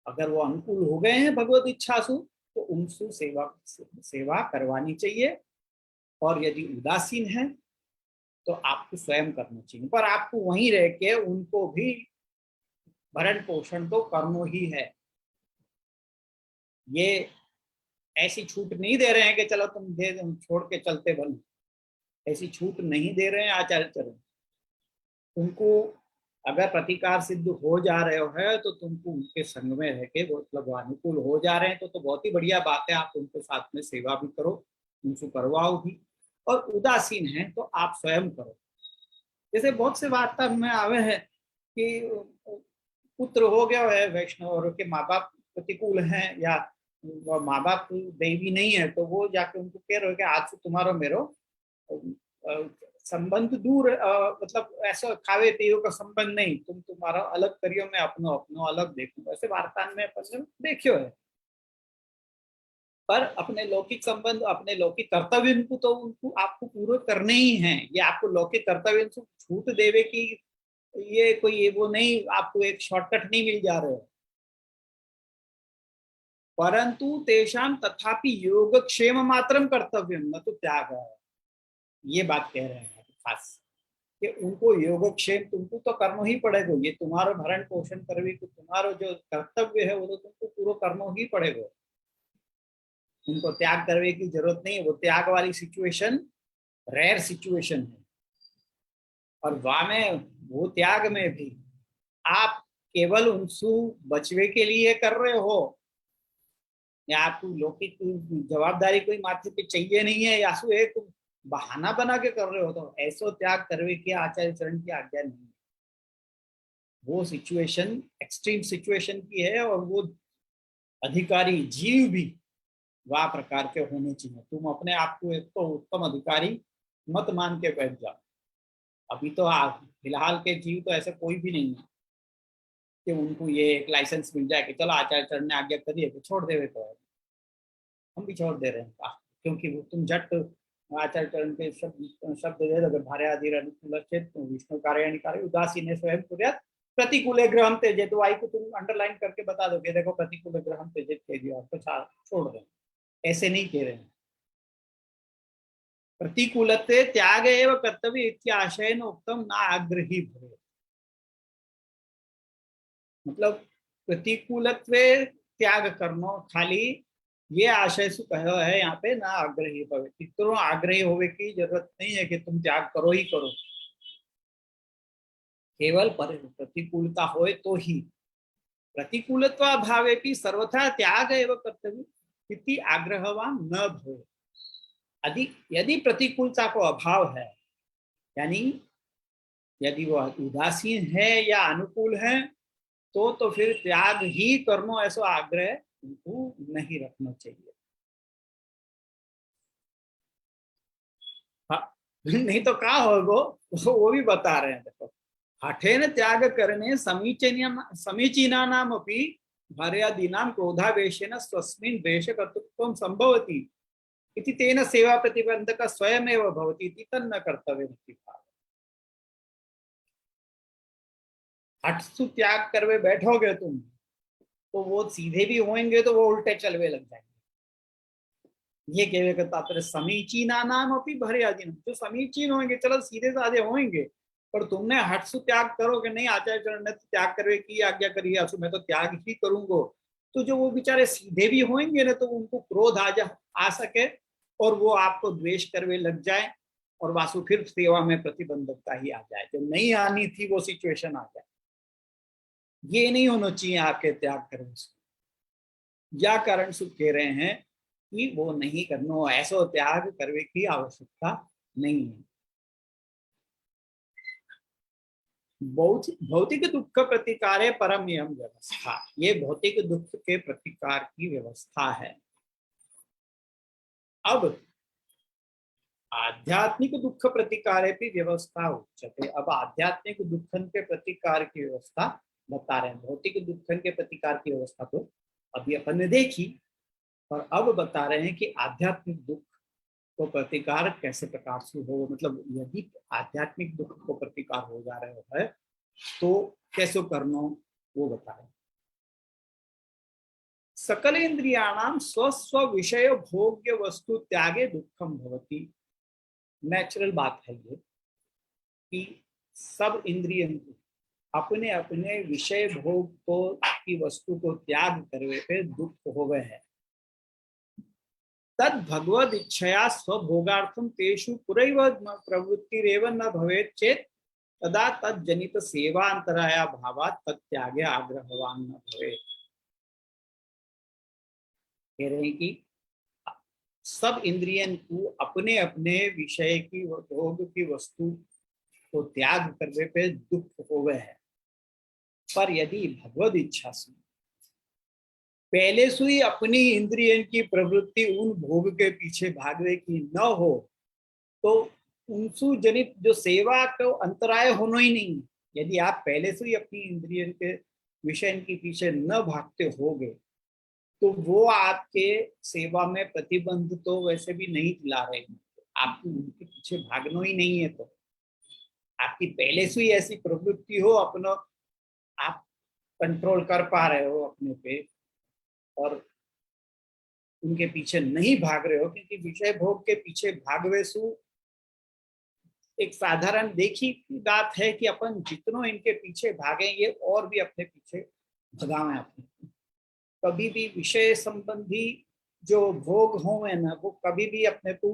अगर वो अनुकूल हो गए हैं भगवत इच्छा से तो उनसे सेवा करवानी चाहिए, और यदि उदासीन है तो आपको स्वयं करना चाहिए, पर आपको वहीं रह के उनको भी भरण पोषण तो करना ही है। ये ऐसी छूट नहीं दे रहे हैं कि चलो तुम दे छोड़ के चलते बनो, ऐसी छूट नहीं दे रहे हैं आचार्य चरण। तुमको अगर प्रतिकार सिद्ध हो जा रहे हो है तो तुमको उनके संग में रह के मतलब अनुकूल हो जा रहे हैं तो बहुत ही बढ़िया बात है। आप उनके साथ में सेवा भी करो, उनको करवाओ भी, और उदासीन है तो आप स्वयं करो। जैसे बहुत से वार्ता में आवे है कि पुत्र हो गया है वैष्णव और के माँ बाप प्रतिकूल हैं, या माँ बाप देवी नहीं है, तो वो जाके उनको कह रहे हो कि आज से तुम्हारा मेरो संबंध दूर, मतलब ऐसा खावे पियो का संबंध नहीं, तुम तुम्हारा अलग करियो, मैं अपनो अपनो अलग देखूं, ऐसे वार्तान में अपन देखियो है। पर अपने लौकिक संबंध, अपने लौकिक कर्तव्य को तो उनको आपको पूरे करने ही हैं। ये आपको लौकिक कर्तव्य से छूट देवे की ये कोई वो नहीं, आपको एक शॉर्टकट नहीं मिल जा रहे हो। परंतु तेषाम तथापि योगक्षेम मात्रम कर्तव्यम न तो त्याग है, ये बात कह रहे हैं खास कि उनको योगक्षेम तुमको तो करना ही पड़ेगा। ये तुम्हारा भरण पोषण करवी तो तुम्हारा जो कर्तव्य है वो तो तुमको पूरा करना ही पड़ेगा। उनको त्याग करने की जरूरत नहीं है। वो त्याग वाली सिचुएशन रेयर सिचुएशन है, और वहां में वो त्याग में भी आप केवल उनसे बचवे के लिए कर रहे हो, या आपको लौकिक जवाबदारी कोई माथे पे चाहिए नहीं है, या सो एक बहाना बना के कर रहे हो, तो ऐसो त्याग करवे की आचार्य चरण की आज्ञा नहीं है। वो सिचुएशन एक्सट्रीम सिचुएशन की है, और वो अधिकारी जीव भी वह प्रकार के होने चाहिए। तुम अपने आप को एक तो उत्तम अधिकारी मत मान के बैठ जाओ। अभी तो आप फिलहाल के जीव तो ऐसे कोई भी नहीं है कि उनको ये एक लाइसेंस मिल जाए कि चलो आचार्य चरण ने आज्ञा करी है तो छोड़ देवे, तो हम भी छोड़ दे रहे हैं। क्योंकि वो तुम झट आचार्य चरण के शब्द दे दो, भार्य आदि अनुकूल विष्णु कार्याणि कार्य उदासीन स्वयं कुर्यात् प्रतिकूल ग्रहम त्यजेत। तो आई को तुम अंडरलाइन करके बता दो कि देखो प्रतिकूल ग्रहम त्यजेत कह दिया तो छोड़ दो, ऐसे नहीं कह रहे हैं। प्रतिकूलते त्याग एव कर्तव्य इत्याशयन उत्तम ना आग्रही भवे। मतलब प्रतिकूलत्वे त्याग करना खाली ये आशय से कहा है यहाँ पे, ना आग्रही भवे। इतना आग्रही होवे की जरूरत नहीं है कि तुम त्याग करो ही करो, केवल प्रतिकूलता होए तो ही। प्रतिकूलत्वा भावे भी सर्वथा त्याग एव कर्तव्य इति आग्रहवान न भवे। यदि प्रतिकूलता को अभाव है, यानी यदि वह उदासीन है या अनुकूल है, तो फिर त्याग ही करना ऐसा आग्रह उनको नहीं रखना चाहिए। हाँ, नहीं तो क्या होगा वो भी बता रहे हैं। देखो, हठेन त्याग करने समीचीना नाम अपनी भार्यादीनां क्रोधावेशेन स्वस्मिन् द्वेषकर्तृत्वं संभवति इति तेन सेवा प्रतिबंधक स्वयमेव भवति इति तन्न कर्तव्यम् इति भाव। हठ से त्याग करवे बैठोगे तुम तो वो सीधे भी होंगे तो वो उल्टे चलवे लग जाएंगे। ये कहने का तात्पर्य समीचीना नाम अपनी भार्यादीनां, जो समीचीन होंगे चलो सीधे साधे होंगे, पर तुमने हठ से त्याग करोगे नहीं, आचार्य चरण ने त्याग करवे की आज्ञा करी है मैं तो त्याग ही करूंगा, तो जो वो बेचारे सीधे भी होंगे ना तो उनको क्रोध आ सके और वो आपको द्वेष करवे लग जाए, और वासु फिर सेवा में प्रतिबंधकता ही आ जाए, जो नहीं आनी थी वो सिचुएशन आ जाए। ये नहीं होना चाहिए आपके त्याग करने से। या कारण से कह रहे हैं कि वो नहीं करनो, ऐसो त्याग करवे की आवश्यकता नहीं है। भौतिक दुख प्रतिकारे परम नियम व्यवस्था, ये भौतिक दुख के प्रतिकार की व्यवस्था है। अब आध्यात्मिक दुख प्रतिकारे भी व्यवस्था उच्यते, अब आध्यात्मिक दुखन के प्रतिकार की व्यवस्था बता रहे हैं। भौतिक दुखन के प्रतिकार की व्यवस्था तो अभी अपन ने देखी, और अब बता रहे हैं कि आध्यात्मिक दुख को प्रतिकार कैसे प्रकार से हो, मतलब यदि आध्यात्मिक दुख को प्रतिकार हो जा रहे है तो कैसे करना, वो बता रहे हैं। सकल इंद्रियाणाम स्वस्व विषय भोग्य वस्तु त्यागे दुखम भवति। नेचुरल बात है ये कि सब इंद्रिय अपने अपने विषय भोग को की वस्तु को त्याग करवे पे दुख हो गए है। तद भगवद इच्छया स्वभोगार्थम तेषु पुरैव प्रवृत्तिरेव न भवेत् चेत तदा तज्जनित सेवांतराया भावात् तत्यागे आग्रहवान न भवेत्। कह रहे हैं कि सब इंद्रियन को अपने अपने विषय की भोग की वस्तु को त्याग करने पे दुख हो गए है, पर यदि भगवद इच्छा से पहले से ही अपनी इंद्रियन की प्रवृत्ति उन भोग के पीछे भागने की न हो तो उनसु जनित जो सेवा को अंतराय होना ही नहीं। यदि आप पहले से ही अपनी इंद्रियन के विषय के पीछे न भागते होगे तो वो आपके सेवा में प्रतिबंध तो वैसे भी नहीं दिला रहे, आपको उनके पीछे भागना ही नहीं है। तो आपकी पहले से ही ऐसी प्रवृत्ति हो, अपना आप कंट्रोल कर पा रहे हो अपने पे और उनके पीछे नहीं भाग रहे हो, क्योंकि विषय भोग के पीछे भागवे सु एक साधारण देखी बात है कि अपन जितनों इनके पीछे भागेंगे और भी अपने पीछे भगावे अपने। कभी भी विषय संबंधी जो भोग होंगे ना, वो कभी भी अपने को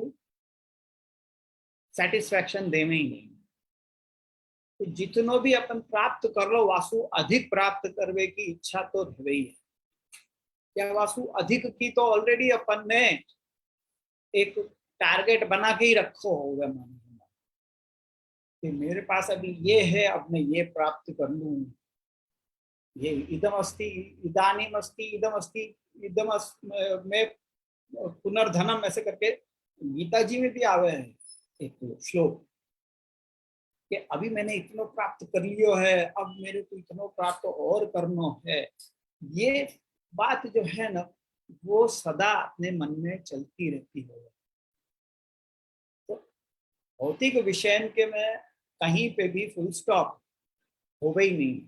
सेटिस्फैक्शन देवे ही नहीं। तो जितनो भी अपन प्राप्त कर लो वासु अधिक प्राप्त करने की इच्छा तो रही है। क्या वासु अधिक की तो ऑलरेडी अपन ने एक टारगेट बना के ही रखो होगा मन कि मेरे पास अभी ये है, अब मैं ये प्राप्त कर लूं, ये इदम अस्ति इदानीम अस्ति इदम अस्ति इदम में पुनर्धनम, ऐसे करके गीता जी में भी आवे हैं एक श्लोक कि अभी मैंने इतना प्राप्त कर लियो है, अब मेरे को इतना प्राप्त और करना है। ये बात जो है ना वो सदा अपने मन में चलती रहती है। तो भौतिक विषय के में कहीं पे भी फुल स्टॉप हो ही नहीं,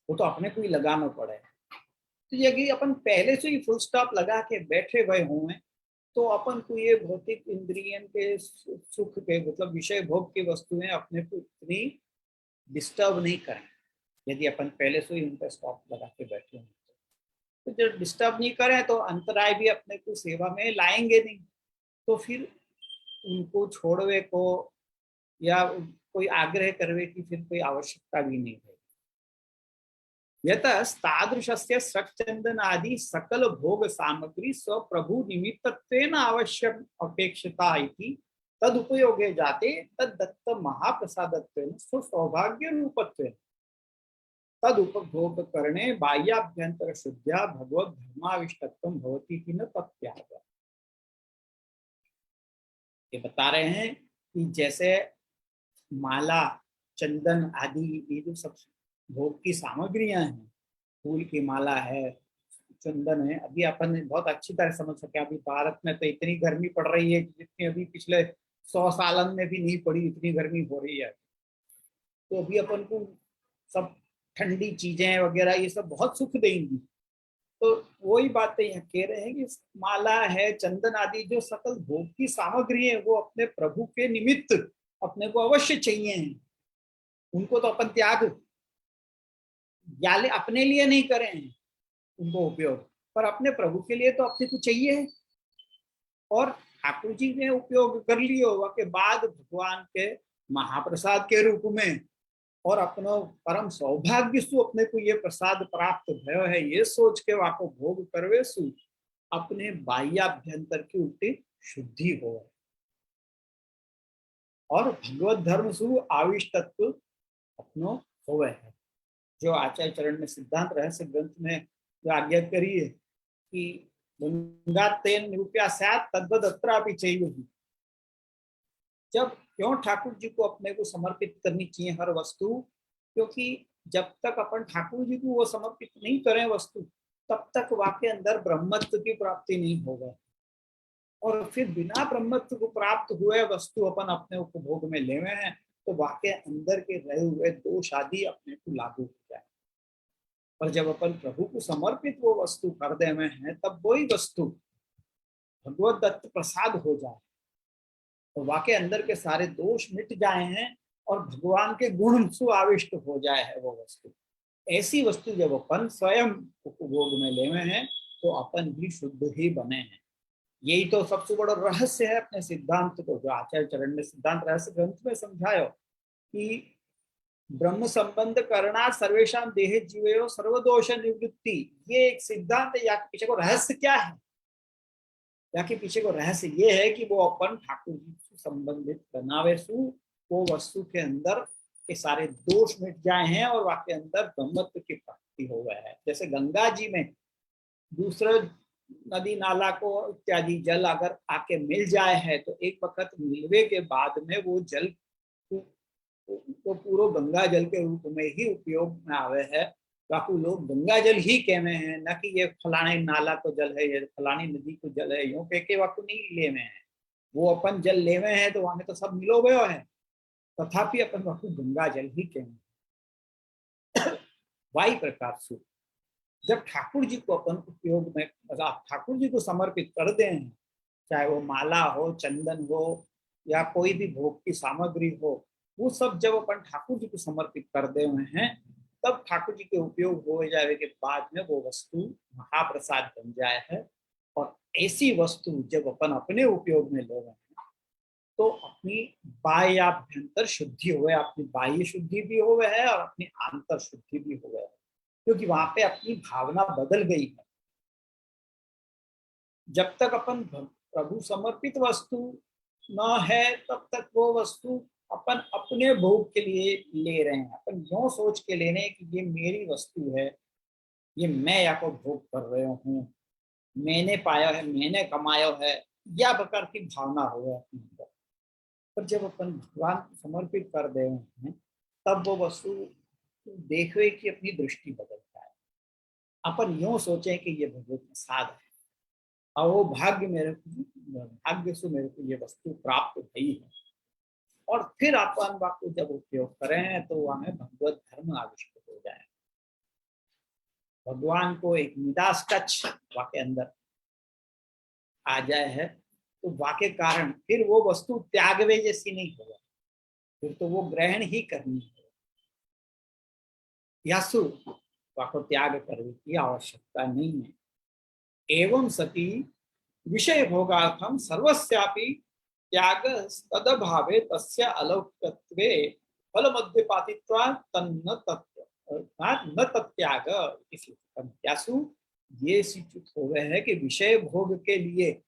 वो तो अपने को ही लगाना पड़े। तो यदि अपन पहले से ही फुल स्टॉप लगा के बैठे हुए हों तो अपन को ये भौतिक इंद्रियन के सुख के मतलब विषय भोग की वस्तुएं अपने को इतनी डिस्टर्ब नहीं करें। यदि अपन पहले से ही उनका स्टॉप लगा के बैठे हों तो जब डिस्टर्ब नहीं करें तो अंतराय भी अपने को सेवा में लाएंगे नहीं, तो फिर उनको छोड़वे को या कोई आग्रह करवे की फिर कोई आवश्यकता भी नहीं है। यतस्तादृशस्य सचंदन आदि सकल भोग सामग्री स्व प्रभु निमित्तत्वेन आवश्यक अपेक्षिता इति तद उपयोगे जाते तद दत्त महाप्रसादत्वेन स्वसौभाग्य रूपत्वेन तद उपभोग करणे बाह्याभ्यंतर शुद्ध्या भगवत धर्माविष्टत्वं भवति कि न तत्याग। ये बता रहे हैं कि जैसे माला चंदन आदि ये जो सब भोग की सामग्रियां हैं, फूल की माला है, चंदन है, अभी अपन बहुत अच्छी तरह समझ सके। अभी भारत में तो इतनी गर्मी पड़ रही है जितनी अभी पिछले 100 सालन में भी नहीं पड़ी, इतनी गर्मी हो रही है। तो अभी अपन को सब ठंडी चीजें वगैरह ये सब बहुत सुख देंगी। तो वही बातें यहाँ कह रहे हैं कि माला है, चंदन आदि जो सकल भोग की सामग्री है वो अपने प्रभु के निमित्त अपने को अवश्य चाहिए हैं। उनको तो अपन त्याग अपने लिए नहीं करें हैं उनको उपयोग, पर अपने प्रभु के लिए तो अपने को चाहिए है। और ठाकुर जी ने उपयोग कर लिया होगा के बाद भगवान के महाप्रसाद के रूप में और अपनो परम सौभाग्य सु अपने को ये प्रसाद प्राप्त भयो है, ये सोच के वाको भोग करवे सु अपने बाह्याभ्यंतर की उल्टी शुद्धि हो, और भगवत धर्म सु आविष्टत्व अपनो होवे है। जो आचार्य चरण में सिद्धांत रहस्य ग्रंथ में जो आज्ञा करी है कि गंगा तेन निरूप्या स्यात् तद्वद अत्रापि चैव हि। जब क्यों ठाकुर जी को अपने को समर्पित करनी चाहिए हर वस्तु, क्योंकि जब तक अपन ठाकुर जी को वो समर्पित नहीं करें वस्तु, तब तक वाके अंदर ब्रह्मत्व की प्राप्ति नहीं होगा। और फिर बिना ब्रह्मत्व को प्राप्त हुए वस्तु अपन अपने उपभोग में लेवे हैं, तो वाके अंदर के रहे हुए दोष आदि अपने को लागू हो जाए। और जब अपन प्रभु को समर्पित वो वस्तु कर दे में हैं, तब वही वस्तु भगवत दत्त प्रसाद हो जाए, तो वाके अंदर के सारे दोष मिट जाए हैं और भगवान के गुण सुआविष्ट हो जाए है वो वस्तु। ऐसी वस्तु जब अपन स्वयं उपभोग में लेवे हैं, तो अपन भी शुद्ध ही बने हैं। यही तो सबसे बड़ा रहस्य है अपने सिद्धांत को, जो आचार्य चरण ने सिद्धांत रहस्य ग्रंथ में समझायो कि ब्रह्म संबंध करना सर्वेशा देह जीवयो सर्वदोष निवृत्ति। ये एक सिद्धांत है, या पीछे को रहस्य क्या है? या के पीछे को रहस्य ये है कि वो अपन ठाकुर जी से संबंधित बनावे सु वो वस्तु के अंदर के सारे दोष मिट जाए हैं और वाके अंदर ब्रह्मत्व की प्राप्ति हो गया है। जैसे गंगा जी में दूसरे नदी नाला को इत्यादि जल अगर आके मिल जाए है, तो एक वक्त मिलवे के बाद में वो जल तो पूरा गंगा जल के रूप में ही उपयोग में आवे है। बाकी लोग गंगा जल ही कहते हैं, न कि ये फलाने नाला को जल है, ये फलानी नदी को जल है, यूं कह के वाकु नहीं लेवे हैं। वो अपन जल लेवे हैं तो वहां तो सब मिलो गयो है, तथापि अपन वाकु गंगा जल ही कहते हैं। वाई प्रकार से जब ठाकुर जी को अपन उपयोग में, मतलब ठाकुर जी को समर्पित कर दे हैं, चाहे वो माला हो, चंदन हो, या कोई भी भोग की सामग्री हो, वो सब जब अपन ठाकुर जी को समर्पित कर दे हुए हैं, तब ठाकुर जी के उपयोग हो जाए के बाद में वो वस्तु महाप्रसाद बन जाए है। और ऐसी वस्तु जब अपन अपने उपयोग में ले रहे हैं, तो अपनी बाह्याभ्यंतर शुद्धि हो, अपनी बाह्य शुद्धि भी हो है और अपनी आंतर शुद्धि भी हो है, क्योंकि वहां पे अपनी भावना बदल गई है। जब तक अपन प्रभु समर्पित वस्तु न है, तब तक वो वस्तु अपन अपने भोग के लिए ले रहे हैं। अपन यूं सोच के ले रहे हैं कि ये मेरी वस्तु है, ये मैं या को भोग कर रहे हूँ, मैंने पाया है, मैंने कमाया है, या प्रकार की भावना हो गया अपने अंदर। पर जब अपन भगवान को समर्पित कर दे हैं, तब वो वस्तु देखवे की अपनी दृष्टि बदलता है। अपन यूं सोचे कि ये भगवत प्रसाद है और वो भाग्य से मेरे को ये वस्तु प्राप्त हुई है, और फिर अपन वाक्य जब उपयोग करें तो हमें भगवत धर्म आविष्ट हो जाए। भगवान को एक निदास टच वाके अंदर आ जाए है, तो वाके कारण फिर वो वस्तु त्यागवे जैसी नहीं होगा, फिर तो वो ग्रहण ही करनी है। यासु वाको त्याग करने की आवश्यकता नहीं है। एवं सती विषय भोगार्थम सर्वस्यापि त्याग तदभावे तस्य अलौकिकत्वे फल मध्यपातित्वा तन्न तत्व न तत्याग। यासु ये सूचित हो गए हैं कि विषय भोग के लिए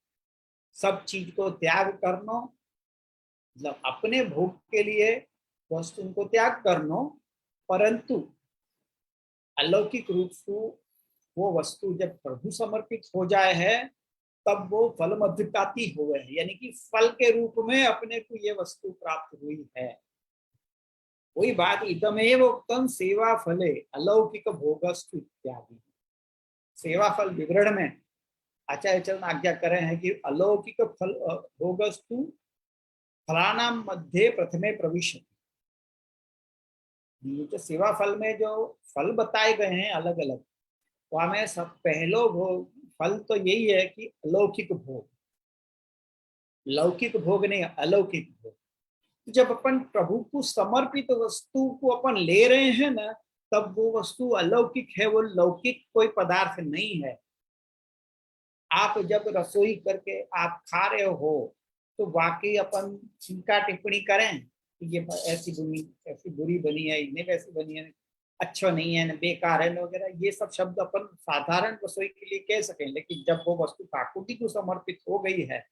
सब चीज को त्याग करना, मतलब अपने भोग के लिए वस्तु को त्याग करना, परंतु अलौकिक रूप से वो वस्तु जब प्रभु समर्पित हो जाए है, तब वो फल मध्यपाती हो गए, यानी कि फल के रूप में अपने को ये वस्तु प्राप्त हुई है। वही बात इदमेव उक्तम सेवा फले अलौकिक भोगस्तु इत्यादि। सेवा फल विवरण में आचार्य चरण आज्ञा करे हैं कि अलौकिक फल भोगस्तु फलानाम मध्य प्रथमे प्रविशति। तो सेवा फल में जो फल बताए गए हैं अलग अलग, वहां सब पहलो भोग फल तो यही है कि अलौकिक भोग, लौकिक भोग नहीं, अलौकिक भोग। जब अपन प्रभु को समर्पित वस्तु को अपन ले रहे हैं ना, तब वो वस्तु अलौकिक है, वो लौकिक कोई पदार्थ नहीं है। आप जब रसोई करके आप खा रहे हो, तो वाकई अपन टीका टिप्पणी करें कि ये ऐसी बुरी बनी है, इतने वैसी बनी है, अच्छा नहीं है न बेकार है न वगैरह, ये सब शब्द अपन साधारण रसोई के लिए कह सकें, लेकिन जब वो वस्तु ठाकुर जी को समर्पित हो गई है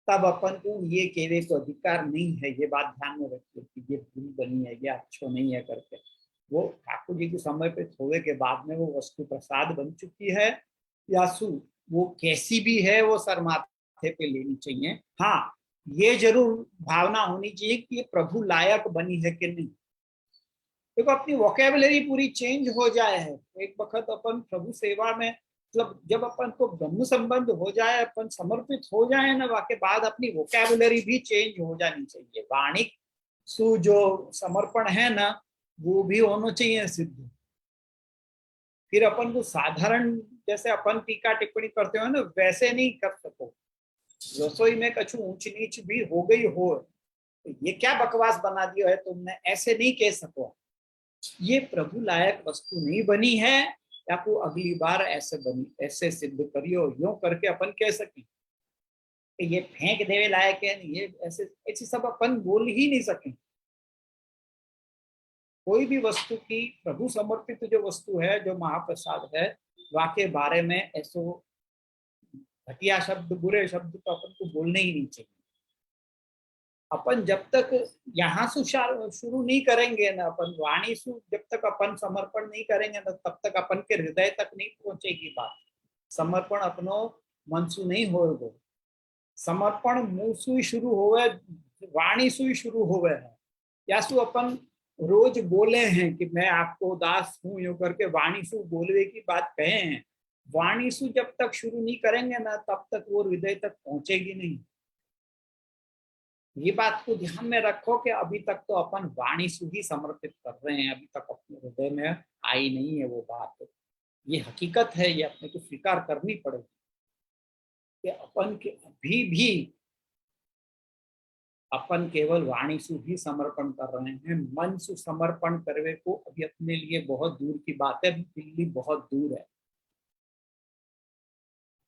तब अपन को ये कहने को अधिकार नहीं है। ये बात ध्यान में रखिए कि ये बुरी बनी है, ये अच्छा नहीं है करके। वो ठाकुर जी को समर्पित होने के बाद में वो वस्तु प्रसाद बन चुकी है। यासु वो कैसी भी है वो सर माथे पे लेनी चाहिए। हाँ, ये जरूर भावना होनी चाहिए कि ये प्रभु लायक बनी है कि नहीं। देखो अपनी वोकेबुलरी पूरी चेंज हो जाए है। एक वक्त अपन प्रभु सेवा में, मतलब जब अपन को ब्रह्म संबंध हो जाए, अपन समर्पित हो जाए ना, वाके बाद अपनी वोकेबुलरी भी चेंज हो जानी चाहिए। वाणी सु जो समर्पण है ना, वो भी होना चाहिए सिद्ध। फिर अपन को साधारण जैसे अपन टीका टिप्पणी करते हो ना, वैसे नहीं कर सको। रसोई में कछु ऊंच नीच भी हो गई हो तो ये क्या बकवास बना दिया है तुमने, ऐसे नहीं कह सको। ये प्रभु लायक वस्तु नहीं बनी है, या को अगली बार ऐसे बनी, ऐसे सिद्ध करियो, यूं करके अपन कह सके कि ये फेंक देवे लायक है, ये ऐसे ऐसी सब अपन बोल ही नहीं सके। कोई भी वस्तु की प्रभु समर्पित जो वस्तु है, जो महाप्रसाद है, वाके बारे में ऐसो घटिया शब्द, बुरे शब्द तो अपन को बोलने ही नहीं चाहिए। अपन जब तक यहाँ से शुरू नहीं करेंगे ना, अपन वाणी से जब तक अपन समर्पण नहीं करेंगे ना, तब तक अपन के हृदय तक नहीं पहुंचेगी बात। समर्पण अपनो मन से नहीं होगा। समर्पण मुंह से शुरू होवे, वाणी से शुरू होवे है। या सु अपन रोज बोले हैं कि मैं आपको दास हूं, यूं करके वाणी से बोलवे की बात कहे हैं। वाणी से जब तक शुरू नहीं करेंगे ना, तब तक वो हृदय तक पहुंचेगी नहीं। ये बात को ध्यान में रखो कि अभी तक तो अपन वाणी से ही समर्पित कर रहे हैं, अभी तक अपने हृदय में आई नहीं है वो बात। ये हकीकत है, ये अपने को स्वीकार करनी पड़ेगी कि अपन के अभी भी अपन केवल वाणी से ही समर्पण कर रहे हैं। मन से समर्पण करने को अभी अपने लिए बहुत दूर की बात है, दिल्ली बहुत दूर है।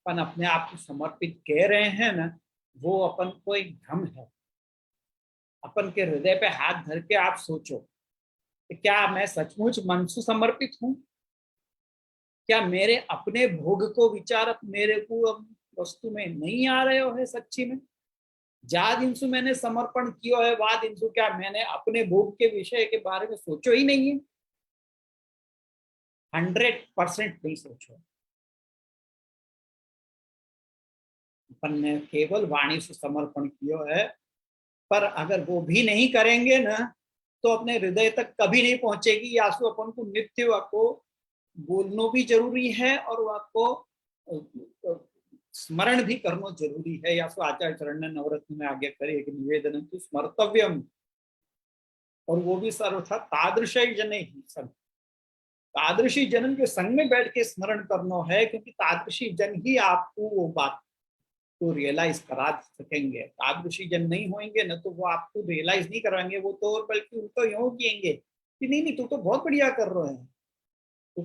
अपन अपने आप को समर्पित कह रहे हैं ना, वो अपन को एक भ्रम है। अपन के हृदय पे हाथ धर के आप सोचो कि क्या मैं सचमुच मन से समर्पित हूँ? क्या मेरे अपने भोग को विचार मेरे को अब वस्तु में नहीं आ रहे हो है सच्ची में? जा दिन से मैंने समर्पण किया है, वाह दिन से क्या मैंने अपने भोग के विषय के बारे में सोचो ही नहीं है। 100% नहीं सोचो। अपन ने केवल वाणी से समर्पण किया है, पर अगर वो भी नहीं करेंगे ना, तो अपने हृदय तक कभी नहीं पहुंचेगी। यासु अपन को नित्य आपको बोलना भी जरूरी है, और आपको स्मरण भी करना जरूरी है। यासु आचार्य चरण ने नवरत्न में आगे करे कि निवेदन तो स्मर्तव्यम, और वो भी सर्वथा तादृश जन ही सब। तादृशी जन के संग में बैठ के स्मरण करना है, क्योंकि तादृशी जन ही आपको वो बात को रियलाइज करा सकेंगे। तादृशी जन नहीं होंगे ना, तो वो आपको रियलाइज नहीं कराएंगे। वो तो और बल्कि उनको यूं कहेंगे कि नहीं नहीं, तू तो बहुत बढ़िया कर रहे हैं, तू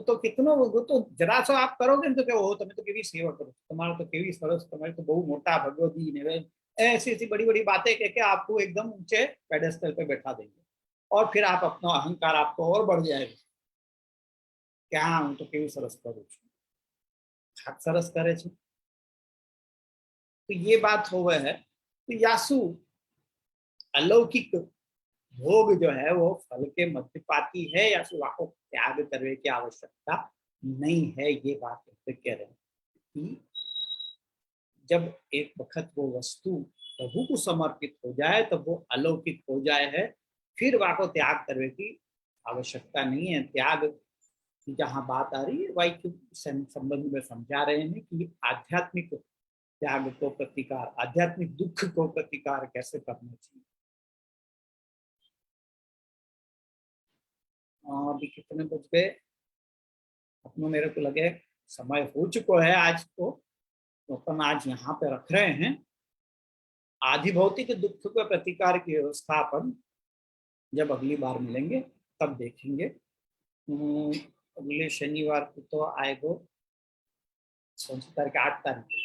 तो कितना, वो तो जरा सा आप करोगे तो क्या हो, तुम्हें तो केवी सेवा करो, तुम्हारा तो केवी सरस, तुम्हारे तो बहु मोटा भगवती ने, ऐसी ऐसी बड़ी बड़ी बातें कह के आपको एकदम ऊंचे पेडेस्टल पे बैठा देंगे। और फिर आप अपना अहंकार आपको और बढ़ जाएगा। क्या હું તો કેવી સરસ કરું છું, હાથ સરસ કરે છે। तो ये बात हो है। तो यासु अलौकिक भोग जो है वो फल के मध्यपाती है, यासु वाको त्याग करने की आवश्यकता नहीं है। ये बात कह रहे हैं कि जब एक वक्त वो वस्तु प्रभु को समर्पित हो जाए तब वो अलौकिक हो जाए है। फिर वाको त्याग करने की आवश्यकता नहीं है। त्याग की जहाँ बात आ रही है वही के संबंध में समझा रहे हैं कि आध्यात्मिक त्याग को प्रतिकार, आध्यात्मिक दुख को प्रतिकार कैसे करना चाहिए। अभी कितने बज गए अपनों, मेरे को लगे समय हो चुका है आज को, तो अपन आज यहाँ पे रख रहे हैं। आधि भौतिक दुख के प्रतिकार की व्यवस्था अपन जब अगली बार मिलेंगे तब देखेंगे। अगले शनिवार को तो आएगा, 8 तारीख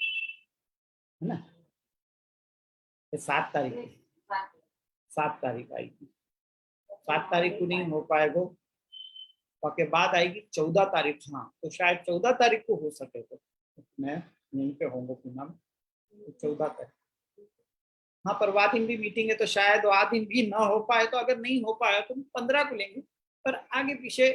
है ना, 7 तारीख, 7 तारीख आएगी। 7 तारीख को नहीं हो पाएगा, के बाद आएगी 14 तारीख। हाँ, तो शायद 14 तारीख को हो सके तो मैं यहीं पे होंगे पूना में, तो 14 तारीख। हाँ, पर वह दिन भी मीटिंग है, तो शायद वह दिन भी ना हो पाए। तो अगर नहीं हो पाया तो 15 को लेंगे, पर आगे पीछे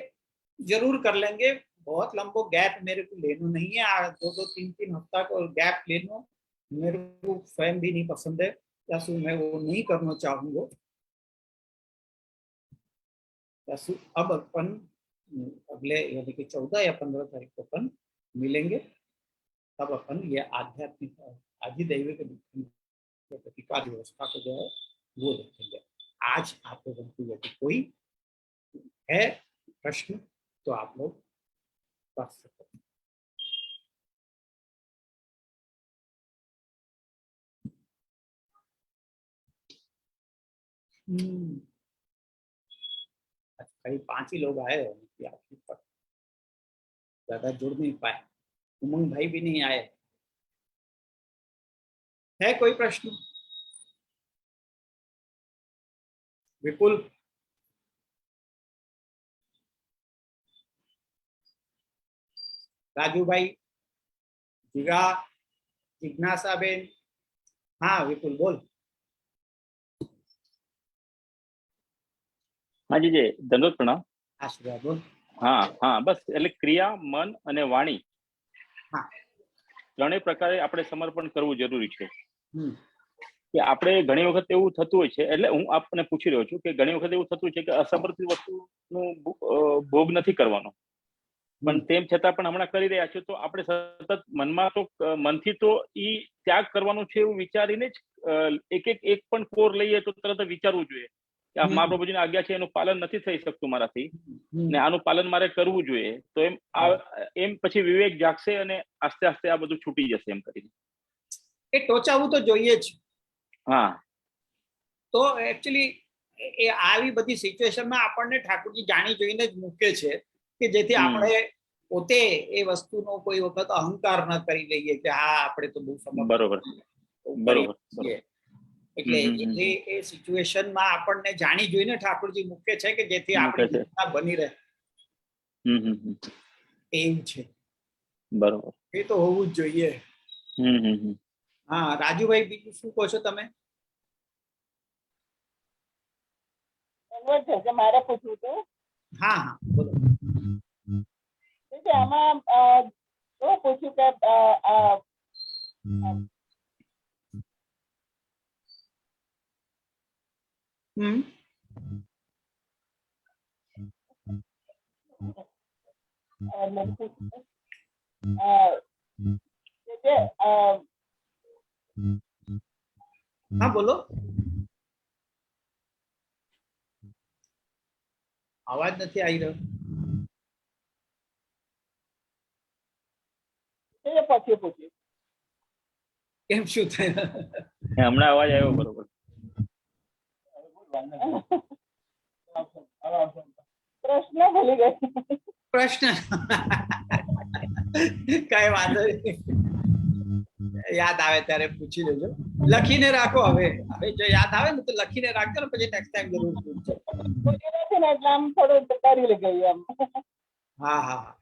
जरूर कर लेंगे। बहुत लंबो गैप मेरे को लेना नहीं है, 2-2 3-3 हफ्ता को गैप लेना मेरे को स्वयं भी नहीं पसंद है, या मैं वो नहीं करना चाहूंगा। अब अपन अगले यानी कि 14 या 15 तारीख को अपन मिलेंगे, तब अपन ये आध्यात्मिक आधिदैविक प्रतिकार व्यवस्था को जो है वो देखेंगे। आज आप लोगों की यदि कोई है प्रश्न तो आप लोग कर सकते हैं। करीब 5 ही लोग आए हैं, ज्यादा जुड़ नहीं पाए। उमंग भाई भी नहीं आए। है कोई प्रश्न? विपुल, राजू भाई, जिगा, जिज्ञासा बेन। हाँ विपुल बोल। हाँ जी जय दंडोत प्रणाम। आशीर्वाद बोल। हाँ हाँ बस એટલે ક્રિયા મન અને વાણી હા ત્રણેય પ્રકારે આપણે સમર્પણ કરવું જરૂરી છે કે हम्म આપણે ઘણી વખત એવું થતું હોય છે, એટલે હું આપને પૂછી રહ્યો છું કે ઘણી વખત એવું થતું હોય છે કે અસમર્પિત વસ્તુનું ભોગ નથી કરવાનો, પણ તેમ છતાં પણ હમણાં કરી રહ્યા છો, તો આપણે સતત મનમાં તો મનથી તો ઈ ત્યાગ કરવાનું છે એવું વિચારીને જ એક પણ કોર લઈએ તો તરત વિચારવું જોઈએ કે આ મહાપ્રભુજીની આજ્ઞા છે એનું પાલન નથી થઈ શકતું મારાથી ને આનું પાલન મારે કરવું જોઈએ, તો એમ પછી વિવેક જાગશે અને આસ્તે આસ્તે આ બધું છૂટી જશે એમ કરીને એ ટોચાવું તો જોઈએ જ। હા, તો એકચ્યુઅલી એ આવી બધી સિચ્યુએશનમાં આપણને ઠાકોરજી જાણી જોઈને જ મૂકે છે કે જેથી આપણે પોતે એ વસ્તુનો કોઈ વખત અહંકાર ન કરી લઈએ કે હા આપણે તો બહુ સમર્પણ બરોબર બરોબર બરોબર। એટલે એ સિચ્યુએશનમાં આપણને જાણી જોઈને ઠાકોરજી મૂકે છે કે જેથી આપણી જીવનતા બની રહે એવું છે। બરોબર, એ તો હોવું જ જોઈએ। હા રાજુભાઈ, બીજું શું કહો છો તમે? મારે પૂછવું હતું। હા હા બોલો। આમાં એવું પૂછ્યું કે हाँ बोलो, आवाज नहीं आई रहा। પછી પૂછ્યું કેમ શું થયું? હમણાં અવાજ આવ્યો બરોબર। પ્રશ્ન ભૂલી ગઈ। પ્રશ્ન કઈ વાંધો નહીં, યાદ આવે ત્યારે પૂછી લેજો, લખીને રાખો। હવે હવે જો યાદ આવે ને તો લખીને રાખજો ને, પછી નેક્સ્ટ ટાઈમ જરૂર પૂછજો। એટલે આમ થોડું કરી ગયું એમ। હા હા હા,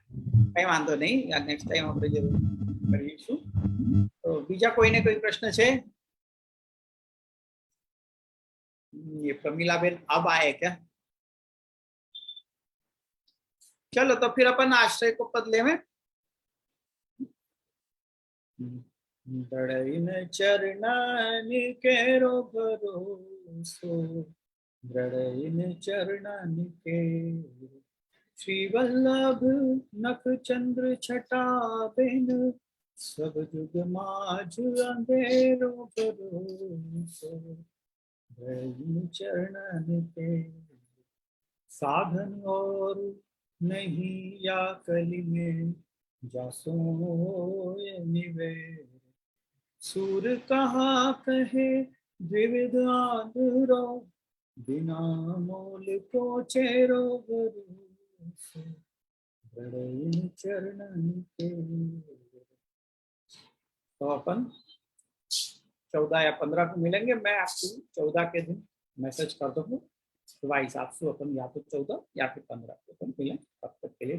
કઈ વાંધો નહીં, નેક્સ્ટ ટાઈમ આપણે જરૂર કરીશું। તો બીજા કોઈને કોઈ પ્રશ્ન છે? ये प्रमीला बेन अब आए क्या? चलो तो फिर अपन आश्रय को पद ले में दृढ़ चरणन केरो भरोसो, दृढ़ चरणन के श्री वल्लभ नख चंद्र छटा बिन सब जुग माझ अंधेरो भरोसो, चरणन के साधन और नहीं या कली में जासो निवेर, सूर कहा कहे द्विविध आदरो, बिना मोल को चेरो भरोसे, चरणन के। तो अपन 14 या 15 को मिलेंगे। मैं आपको 14 के दिन मैसेज कर दूंगा इसके हिसाब से अपन या तो 14 या फिर 15 अपन पहले तब तक के लिए